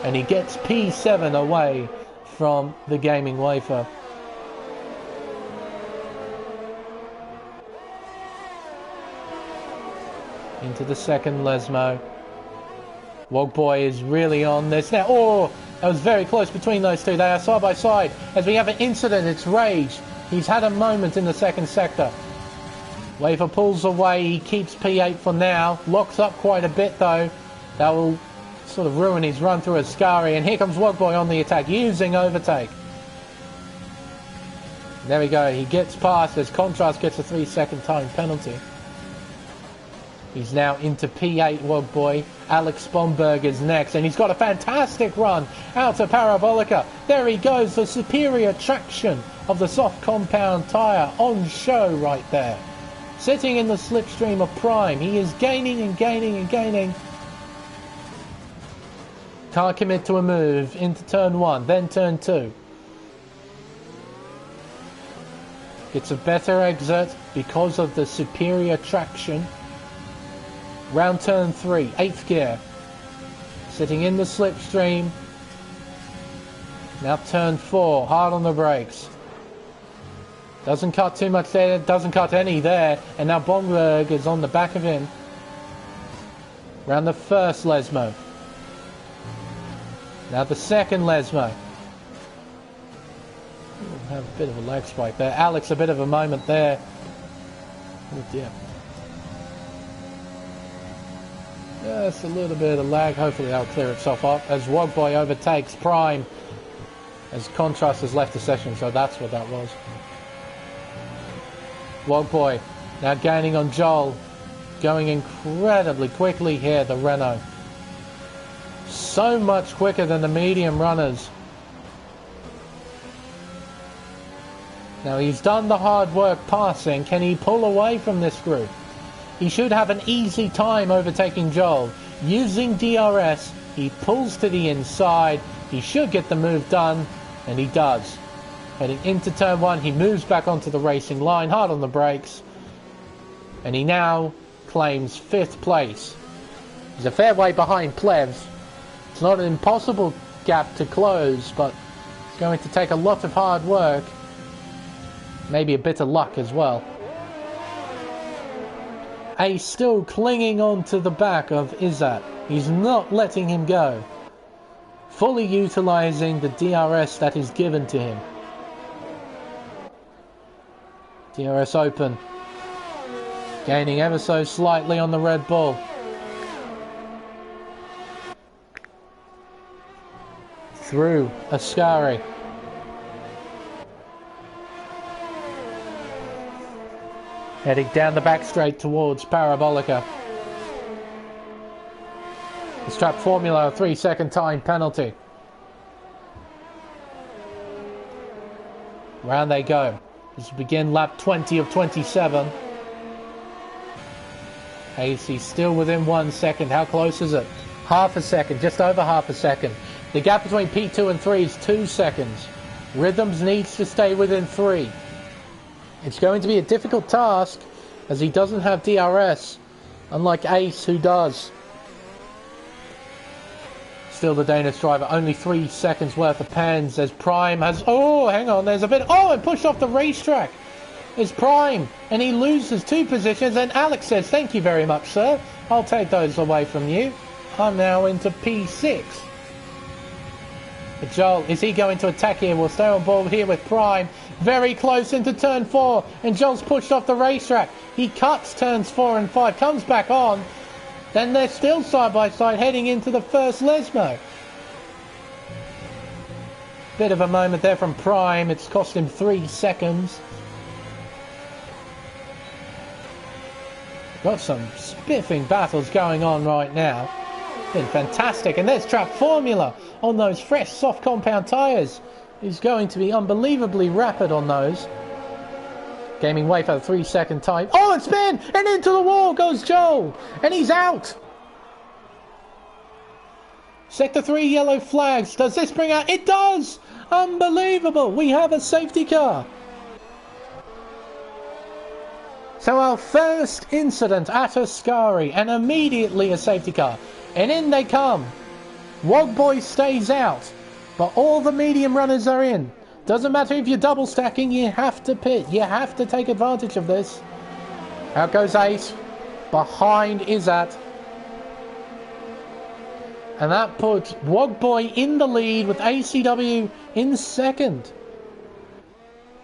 Speaker 1: and he gets P7 away from the Gaming Wafer. Into the second Lesmo. Wogboy is really on this now. Oh, that was very close between those two. They are side by side. As we have an incident, it's Rage. He's had a moment in the second sector. Wafer pulls away, he keeps P8 for now, locks up quite a bit though. That will sort of ruin his run through Ascari, and here comes Wogboy on the attack, using overtake. There we go, he gets past as Contrast gets a 3-second time penalty. He's now into P8, Wogboy. Alex Bomberg is next, and he's got a fantastic run out to Parabolica. There he goes, the superior traction of the soft compound tyre on show right there. Sitting in the slipstream of Prime, he is gaining and gaining and gaining. Can't commit to a move into turn 1, then turn 2. Gets a better exit because of the superior traction. Round turn 3, 8th gear. Sitting in the slipstream. Now turn 4, hard on the brakes. Doesn't cut too much there, doesn't cut any there. And now Bomberg is on the back of him. Round the first Lesmo. Now the second Lesmo. Have a bit of a lag spike there. Alex, a bit of a moment there. Oh dear. Just a little bit of lag. Hopefully that'll clear itself up as Wogboy overtakes Prime. As Contrast has left the session, so that's what that was. Wogboy now gaining on Joel. Going incredibly quickly here, the Renault. So much quicker than the medium runners. Now he's done the hard work passing. Can he pull away from this group? He should have an easy time overtaking Joel. Using DRS, he pulls to the inside. He should get the move done, and he does. Heading into turn 1, he moves back onto the racing line, hard on the brakes. And he now claims 5th place. He's a fair way behind Plevs. It's not an impossible gap to close, but it's going to take a lot of hard work. Maybe a bit of luck as well. Ace still clinging on to the back of Izzat. He's not letting him go. Fully utilising the DRS that is given to him. DRS open. Gaining ever so slightly on the Red Bull. Through Ascari. Heading down the back straight towards Parabolica. This trap formula, a 3-second time penalty. Round they go. As we begin lap 20 of 27. AC still within 1 second. How close is it? Half a second, just over half a second. The gap between P2 and 3 is 2 seconds. Rhythms needs to stay within 3. It's going to be a difficult task as he doesn't have DRS, unlike Ace who does. Still the Danish driver, only 3 seconds worth of pens as Prime has... Oh, hang on, there's a bit... Oh, and pushed off the racetrack. It's Prime, and he loses 2 positions, and Alex says, thank you very much, sir. I'll take those away from you. I'm now into P6. But Joel, is he going to attack here? We'll stay on board here with Prime. Very close into turn 4, and Joel's pushed off the racetrack. He cuts turns 4 and 5, comes back on. Then they're still side by side heading into the first Lesmo. Bit of a moment there from Prime. It's cost him 3 seconds. Got some spiffing battles going on right now. Been fantastic. And there's Trap Formula on those fresh soft compound tyres. He's going to be unbelievably rapid on those. Gaming way for the 3-second time. Oh, and spin! And into the wall goes Joel! And he's out! Sector 3 yellow flags. Does this bring out... It does! Unbelievable! We have a safety car. So our first incident at Ascari, and immediately a safety car. And in they come. Wogboy stays out. But all the medium runners are in. Doesn't matter if you're double stacking, you have to pit. You have to take advantage of this. Out goes Ace. Behind Izzat. And that puts Wogboy in the lead with ACW in second.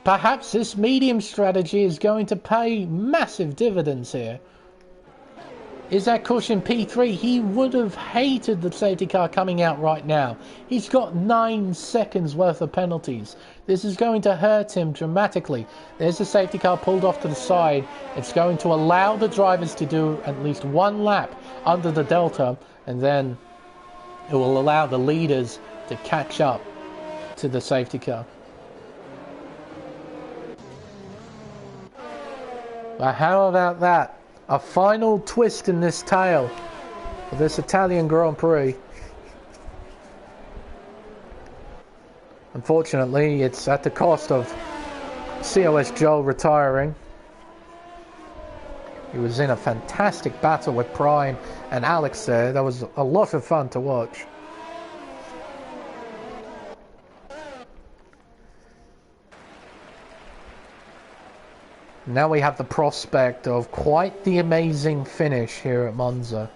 Speaker 1: Perhaps this medium strategy is going to pay massive dividends here. Izzat Cushion P3, he would have hated the safety car coming out right now. He's got 9 seconds worth of penalties. This is going to hurt him dramatically. There's the safety car pulled off to the side. It's going to allow the drivers to do at least 1 lap under the delta, and then it will allow the leaders to catch up to the safety car. But how about that? A final twist in this tale for this Italian Grand Prix. Unfortunately, it's at the cost of COS Joel retiring. He was in a fantastic battle with Prime and Alex there. That was a lot of fun to watch. Now we have the prospect of quite the amazing finish here at Monza.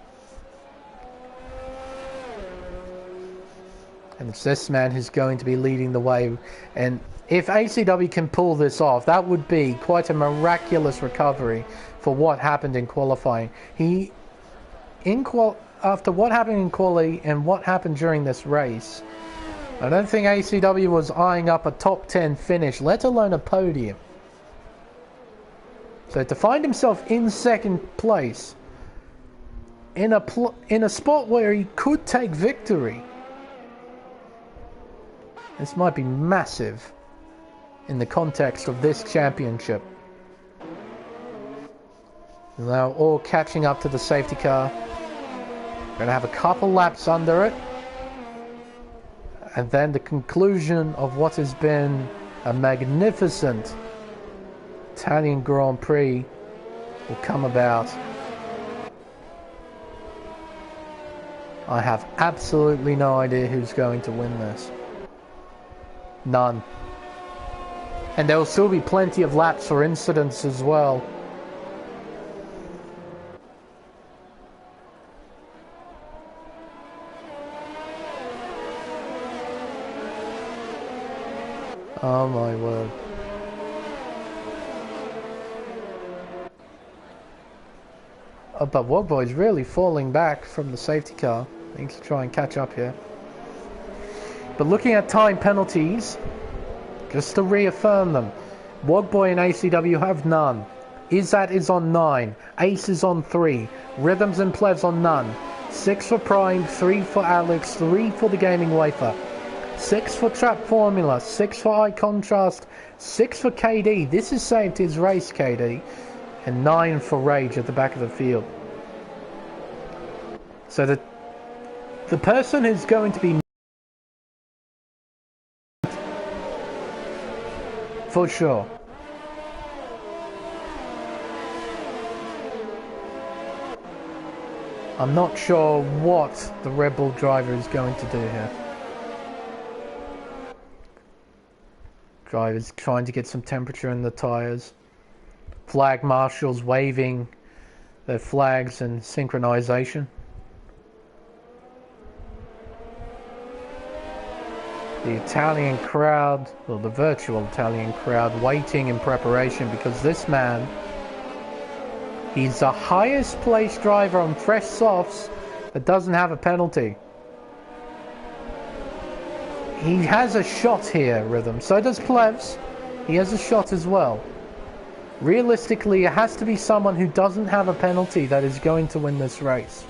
Speaker 1: And it's this man who's going to be leading the way. And if ACW can pull this off, that would be quite a miraculous recovery for what happened in qualifying. After what happened in quali and what happened during this race, I don't think ACW was eyeing up a top 10 finish, let alone a podium. So to find himself in second place in a spot where he could take victory, this might be massive in the context of this championship. Now all catching up to the safety car. Going to have a couple laps under it. And then the conclusion of what has been a magnificent Italian Grand Prix will come about. I have absolutely no idea who's going to win this. None. And there will still be plenty of laps for incidents as well. Oh my word. Oh, but Wogboy's really falling back from the safety car. Needs to try and catch up here. But looking at time penalties, just to reaffirm them, Wogboy and ACW have none. Izat is on 9. Ace is on 3. Rhythms and Plevs on none. 6 for Prime, 3 for Alex, 3 for the Gaming Wafer. 6 for Trap Formula, 6 for Eye Contrast, 6 for KD. This is saved his race, KD. And 9 for Rage at the back of the field. So the person who's going to be for sure. I'm not sure what the Red Bull driver is going to do here. Driver's trying to get some temperature in the tyres. Flag marshals waving their flags in synchronization. The Italian crowd, well, the virtual Italian crowd, waiting in preparation because this man, he's the highest placed driver on fresh softs that doesn't have a penalty. He has a shot here, Rhythm. So does Plevs. He has a shot as well. Realistically, it has to be someone who doesn't have a penalty that is going to win this race.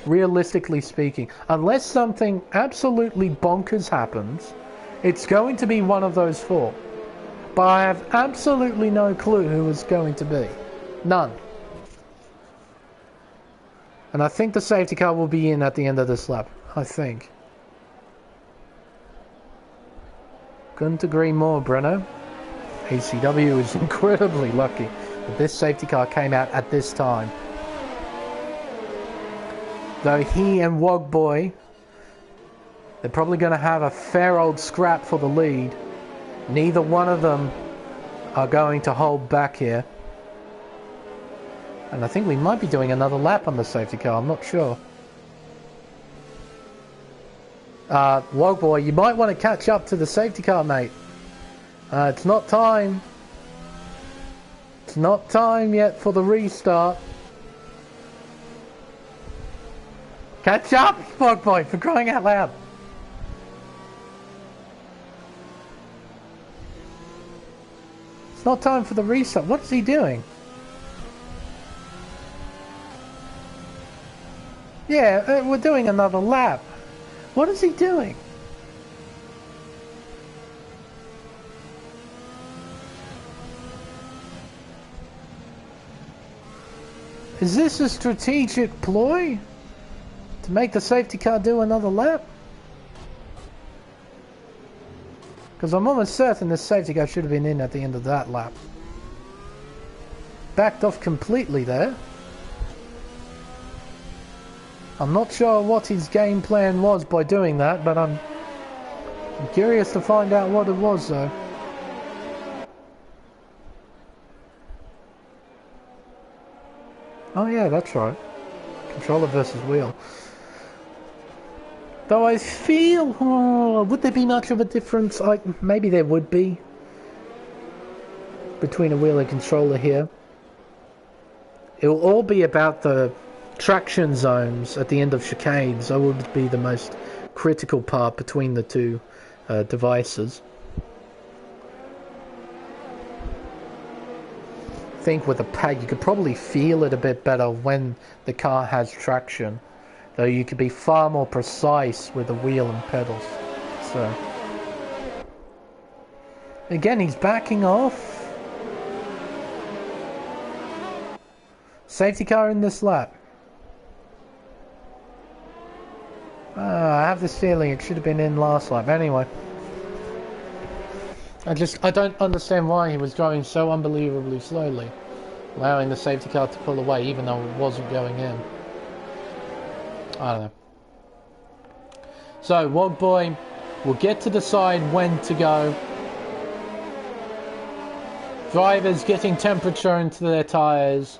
Speaker 1: Realistically speaking. Unless something absolutely bonkers happens, it's going to be one of those four. But I have absolutely no clue who it's going to be. None. And I think the safety car will be in at the end of this lap. I think. Couldn't agree more, Breno. ACW is incredibly lucky that this safety car came out at this time. Though he and Wogboy, they're probably going to have a fair old scrap for the lead. Neither one of them are going to hold back here. And I think we might be doing another lap on the safety car, I'm not sure. Wogboy, you might want to catch up to the safety car, mate. It's not time. It's not time yet for the restart. Catch up, Wogboy, for crying out loud. It's not time for the restart. What's he doing? Yeah, we're doing another lap. What is he doing? Is this a strategic ploy to make the safety car do another lap? Because I'm almost certain this safety car should have been in at the end of that lap. Backed off completely there. I'm not sure what his game plan was by doing that, but I'm curious to find out what it was though. Oh yeah, that's right. Controller versus wheel. Though I feel, would there be much of a difference? Maybe there would be between a wheel and controller here. It will all be about the traction zones at the end of chicanes. That would be the most critical part between the two devices. I think with a pad you could probably feel it a bit better when the car has traction, though you could be far more precise with the wheel and pedals. So again, he's backing off. Safety car in this lap. I have this feeling it should have been in last lap. Anyway, I don't understand why he was driving so unbelievably slowly, allowing the safety car to pull away even though it wasn't going in. I don't know. So Wogboy will get to decide when to go. Drivers getting temperature into their tyres.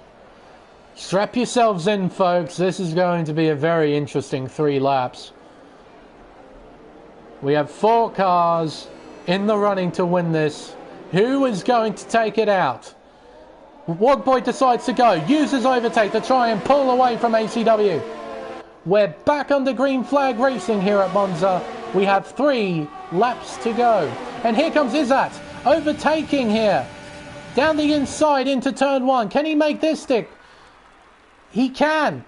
Speaker 1: Strap yourselves in, folks. This is going to be a very interesting 3 laps. We have 4 cars in the running to win this. Who is going to take it out? Wogboy decides to go. Uses overtake to try and pull away from ACW. We're back under green flag racing here at Monza. We have 3 laps to go. And here comes Izzat. Overtaking here. Down the inside into turn 1. Can he make this stick? He can,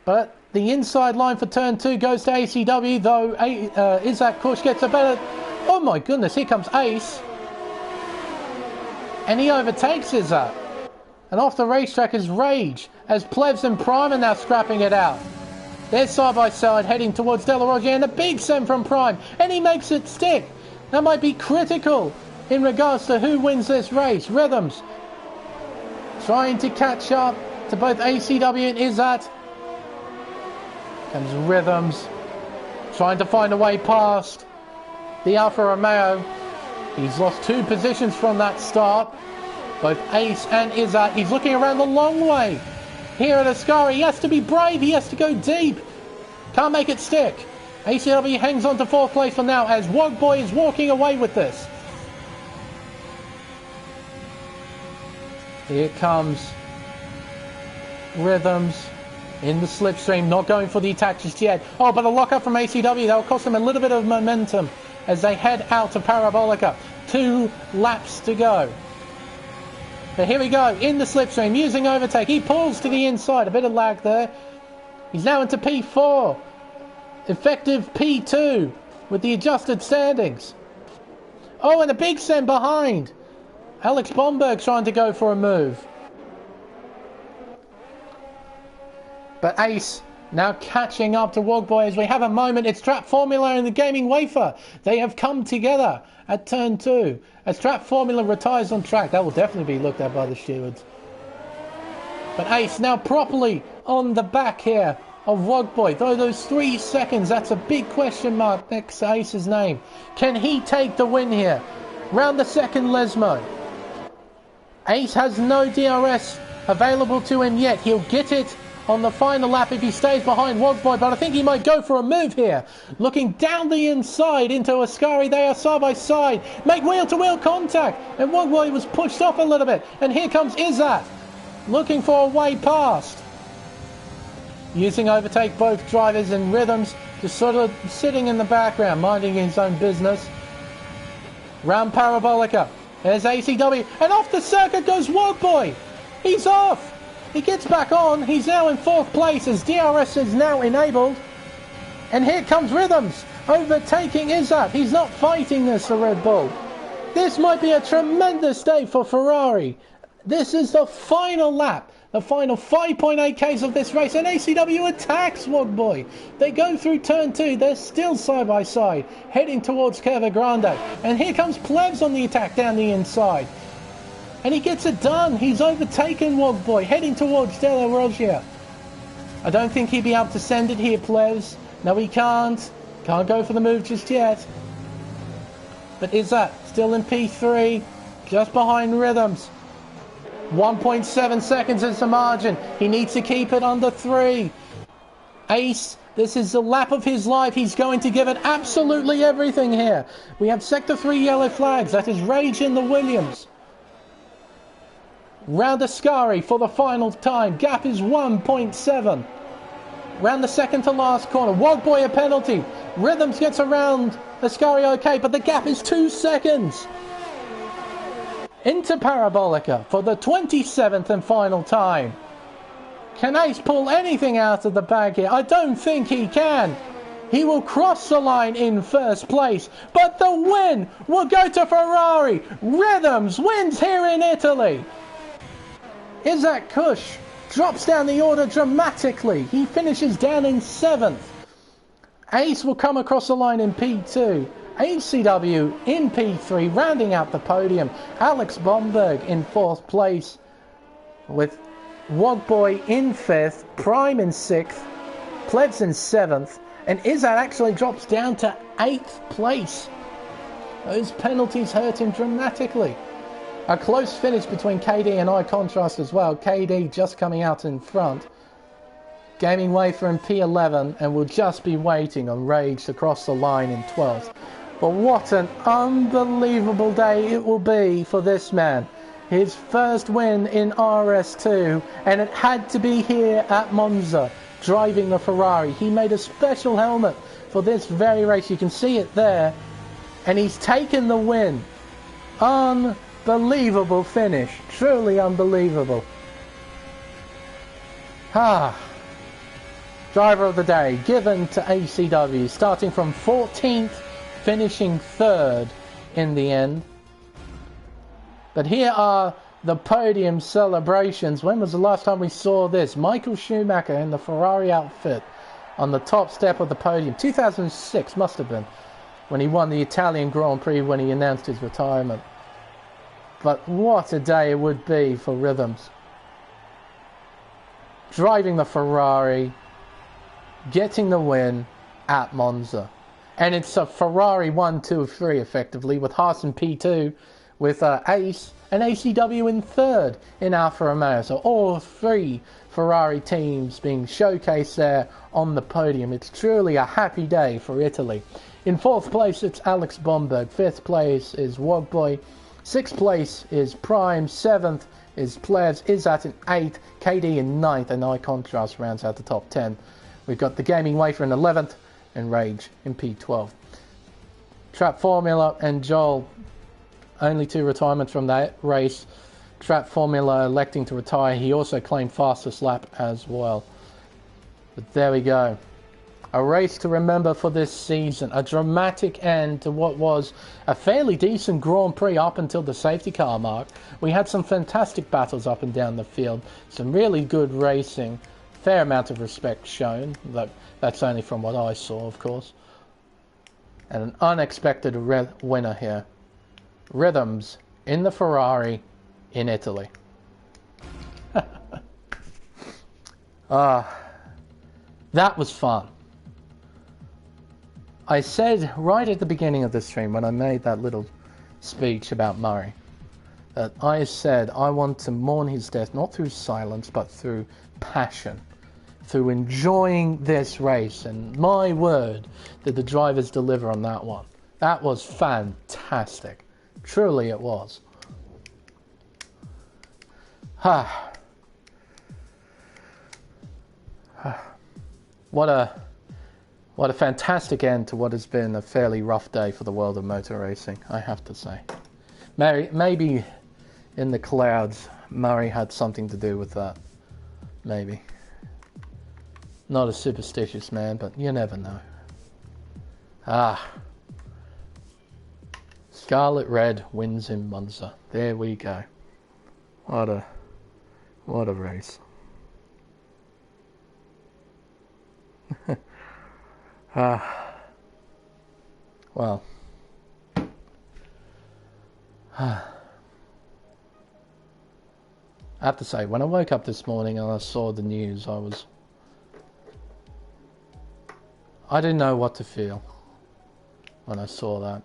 Speaker 1: but the inside line for turn 2 goes to ACW, though Izzat Kush gets a better... Oh my goodness, here comes Ace. And he overtakes Izzat. And off the racetrack is Rage, as Plebs and Prime are now scrapping it out. They're side by side heading towards De La Roggia, and a big send from Prime, and he makes it stick. That might be critical in regards to who wins this race. Rhythms trying to catch up to both ACW and Izzat. Comes Rhythms trying to find a way past the Alfa Romeo. He's lost 2 positions from that start. Both Ace and Izzat. He's looking around the long way here at Ascari. He has to be brave. He has to go deep. Can't make it stick. ACW hangs on to 4th place for now as Wogboy is walking away with this. Here comes Rhythms in the slipstream, not going for the attack just yet. Oh, but a lockup from ACW, that will cost them a little bit of momentum as they head out of Parabolica. 2 laps to go. But here we go, in the slipstream, using overtake. He pulls to the inside, a bit of lag there. He's now into P4. Effective P2 with the adjusted standings. Oh, and a big send behind. Alex Bomberg trying to go for a move. But Ace now catching up to Wogboy as we have a moment. It's Trap Formula and the Gaming Wafer. They have come together at turn 2. As Trap Formula retires on track, that will definitely be looked at by the stewards. But Ace now properly on the back here of Wogboy. Though those 3 seconds, that's a big question mark next to Ace's name. Can he take the win here? Round the second Lesmo. Ace has no DRS available to him yet. He'll get it on the final lap if he stays behind Wogboy, but I think he might go for a move here. Looking down the inside into Ascari, they are side by side. Make wheel-to-wheel contact, and Wogboy was pushed off a little bit. And here comes Izzat, looking for a way past. Using overtake both drivers and Rhythms, just sort of sitting in the background, minding his own business. Round Parabolica, there's ACW, and off the circuit goes Wogboy. He's off. He gets back on. He's now in 4th place as DRS is now enabled. And here comes Rhythms, overtaking Izzat. He's not fighting this for Red Bull. This might be a tremendous day for Ferrari. This is the final lap. The final 5.8 Ks of this race, and ACW attacks Wogboy. They go through turn 2, they're still side by side, heading towards Curva Grande. And here comes Plebs on the attack down the inside. And he gets it done. He's overtaken Wogboy, heading towards Della Roggia. I don't think he'd be able to send it here, Plebs. No, he can't. Can't go for the move just yet. But is that still in P3, just behind Rhythms. 1.7 seconds is the margin. He needs to keep it under 3. Ace, this is the lap of his life. He's going to give it absolutely everything here. We have Sector 3 yellow flags. That is Rage in the Williams. Round Ascari for the final time. Gap is 1.7. Round the second to last corner. Wogboy a penalty. Rhythms gets around Ascari okay, but the gap is 2 seconds. Into Parabolica for the 27th and final time. Can Ace pull anything out of the bag here? I don't think he can. He will cross the line in first place, but the win will go to Ferrari. Rhythms wins here in Italy. Isaac Kush drops down the order dramatically. He finishes down in 7th. Ace will come across the line in P2. ACW in P3, rounding out the podium. Alex Bomberg in 4th place, with Wogboy in 5th, Prime in 6th, Plebs in 7th, and Izzat actually drops down to 8th place. Those penalties hurt him dramatically. A close finish between KD and iContrast as well. KD just coming out in front. Gaming Wafer in P11, and will just be waiting on Rage to cross the line in 12th. But what an unbelievable day it will be for this man. His first win in RS2, and it had to be here at Monza, driving the Ferrari. He made a special helmet for this very race. You can see it there. And he's taken the win. Unbelievable finish. Truly unbelievable. Driver of the day given to ACW, starting from 14th, finishing 3rd in the end. But here are the podium celebrations. When was the last time we saw this? Michael Schumacher in the Ferrari outfit on the top step of the podium. 2006 must have been, when he won the Italian Grand Prix, when he announced his retirement. But what a day it would be for Rhythms. Driving the Ferrari, getting the win at Monza. And it's a Ferrari 1, 2, 3 effectively, with Haas in P2, with Ace and ACW in 3rd in Alfa Romeo. So all 3 Ferrari teams being showcased there on the podium. It's truly a happy day for Italy. In 4th place, it's Alex Bomberg. 5th place is Wogboy. 6th place is Prime. 7th is Plebs. Izzat in 8th. KD in 9th. And iContrast rounds out the top 10. We've got the Gaming Wafer in 11th. And Rage in P12. Trap Formula and Joel, only 2 retirements from that race. Trap Formula electing to retire. He also claimed fastest lap as well. But there we go. A race to remember for this season. A dramatic end to what was a fairly decent Grand Prix up until the safety car mark. We had some fantastic battles up and down the field. Some really good racing. Fair amount of respect shown. That's only from what I saw, of course. And an unexpected winner here. Rhythms in the Ferrari in Italy. That was fun. I said right at the beginning of the stream, when I made that little speech about Murray, that I said I want to mourn his death not through silence but through passion, through enjoying this race. And my word, did the drivers deliver on that one. That was fantastic. Truly it was. What a fantastic end to what has been a fairly rough day for the world of motor racing, I have to say. Maybe in the clouds, Murray had something to do with that. Maybe. Not a superstitious man, but you never know. Scarlet Red wins in Monza. There we go. What What a race. Well. I have to say, when I woke up this morning and I saw the news, I didn't know what to feel when I saw that.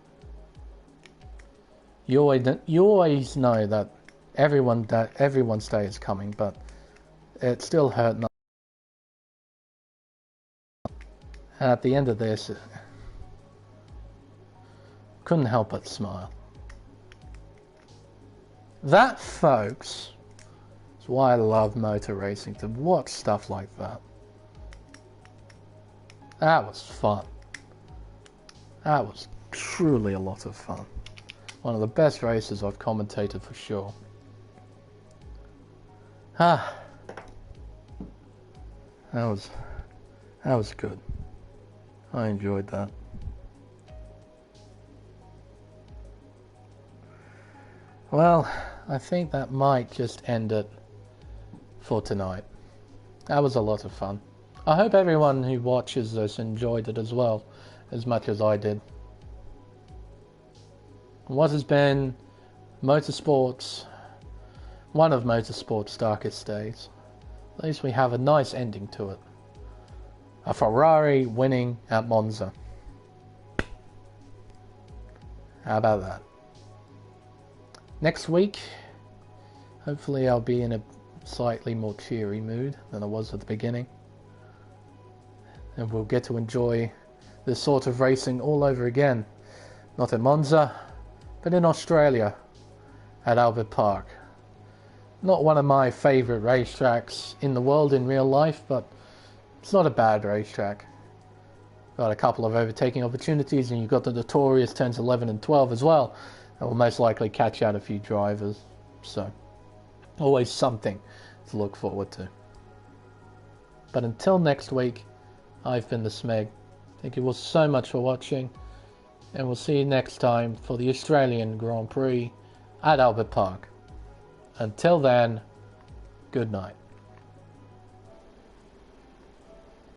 Speaker 1: You always know that everyone's day is coming, but it still hurt. And at the end of this, couldn't help but smile. That, folks, is why I love motor racing, to watch stuff like that. That was fun. That was truly a lot of fun. One of the best races I've commentated for sure. That was good. I enjoyed that. Well, I think that might just end it for tonight. That was a lot of fun. I hope everyone who watches this enjoyed it as well, as much as I did. What has been motorsports, one of motorsports' darkest days. At least we have a nice ending to it. A Ferrari winning at Monza. How about that? Next week, hopefully I'll be in a slightly more cheery mood than I was at the beginning. And we'll get to enjoy this sort of racing all over again. Not in Monza, but in Australia, at Albert Park. Not one of my favourite racetracks in the world in real life, but it's not a bad racetrack. Got a couple of overtaking opportunities, and you've got the notorious turns 11 and 12 as well. That will most likely catch out a few drivers. So, always something to look forward to. But until next week, I've been the Smeg. Thank you all so much for watching, and we'll see you next time for the Australian Grand Prix at Albert Park. Until then, good night.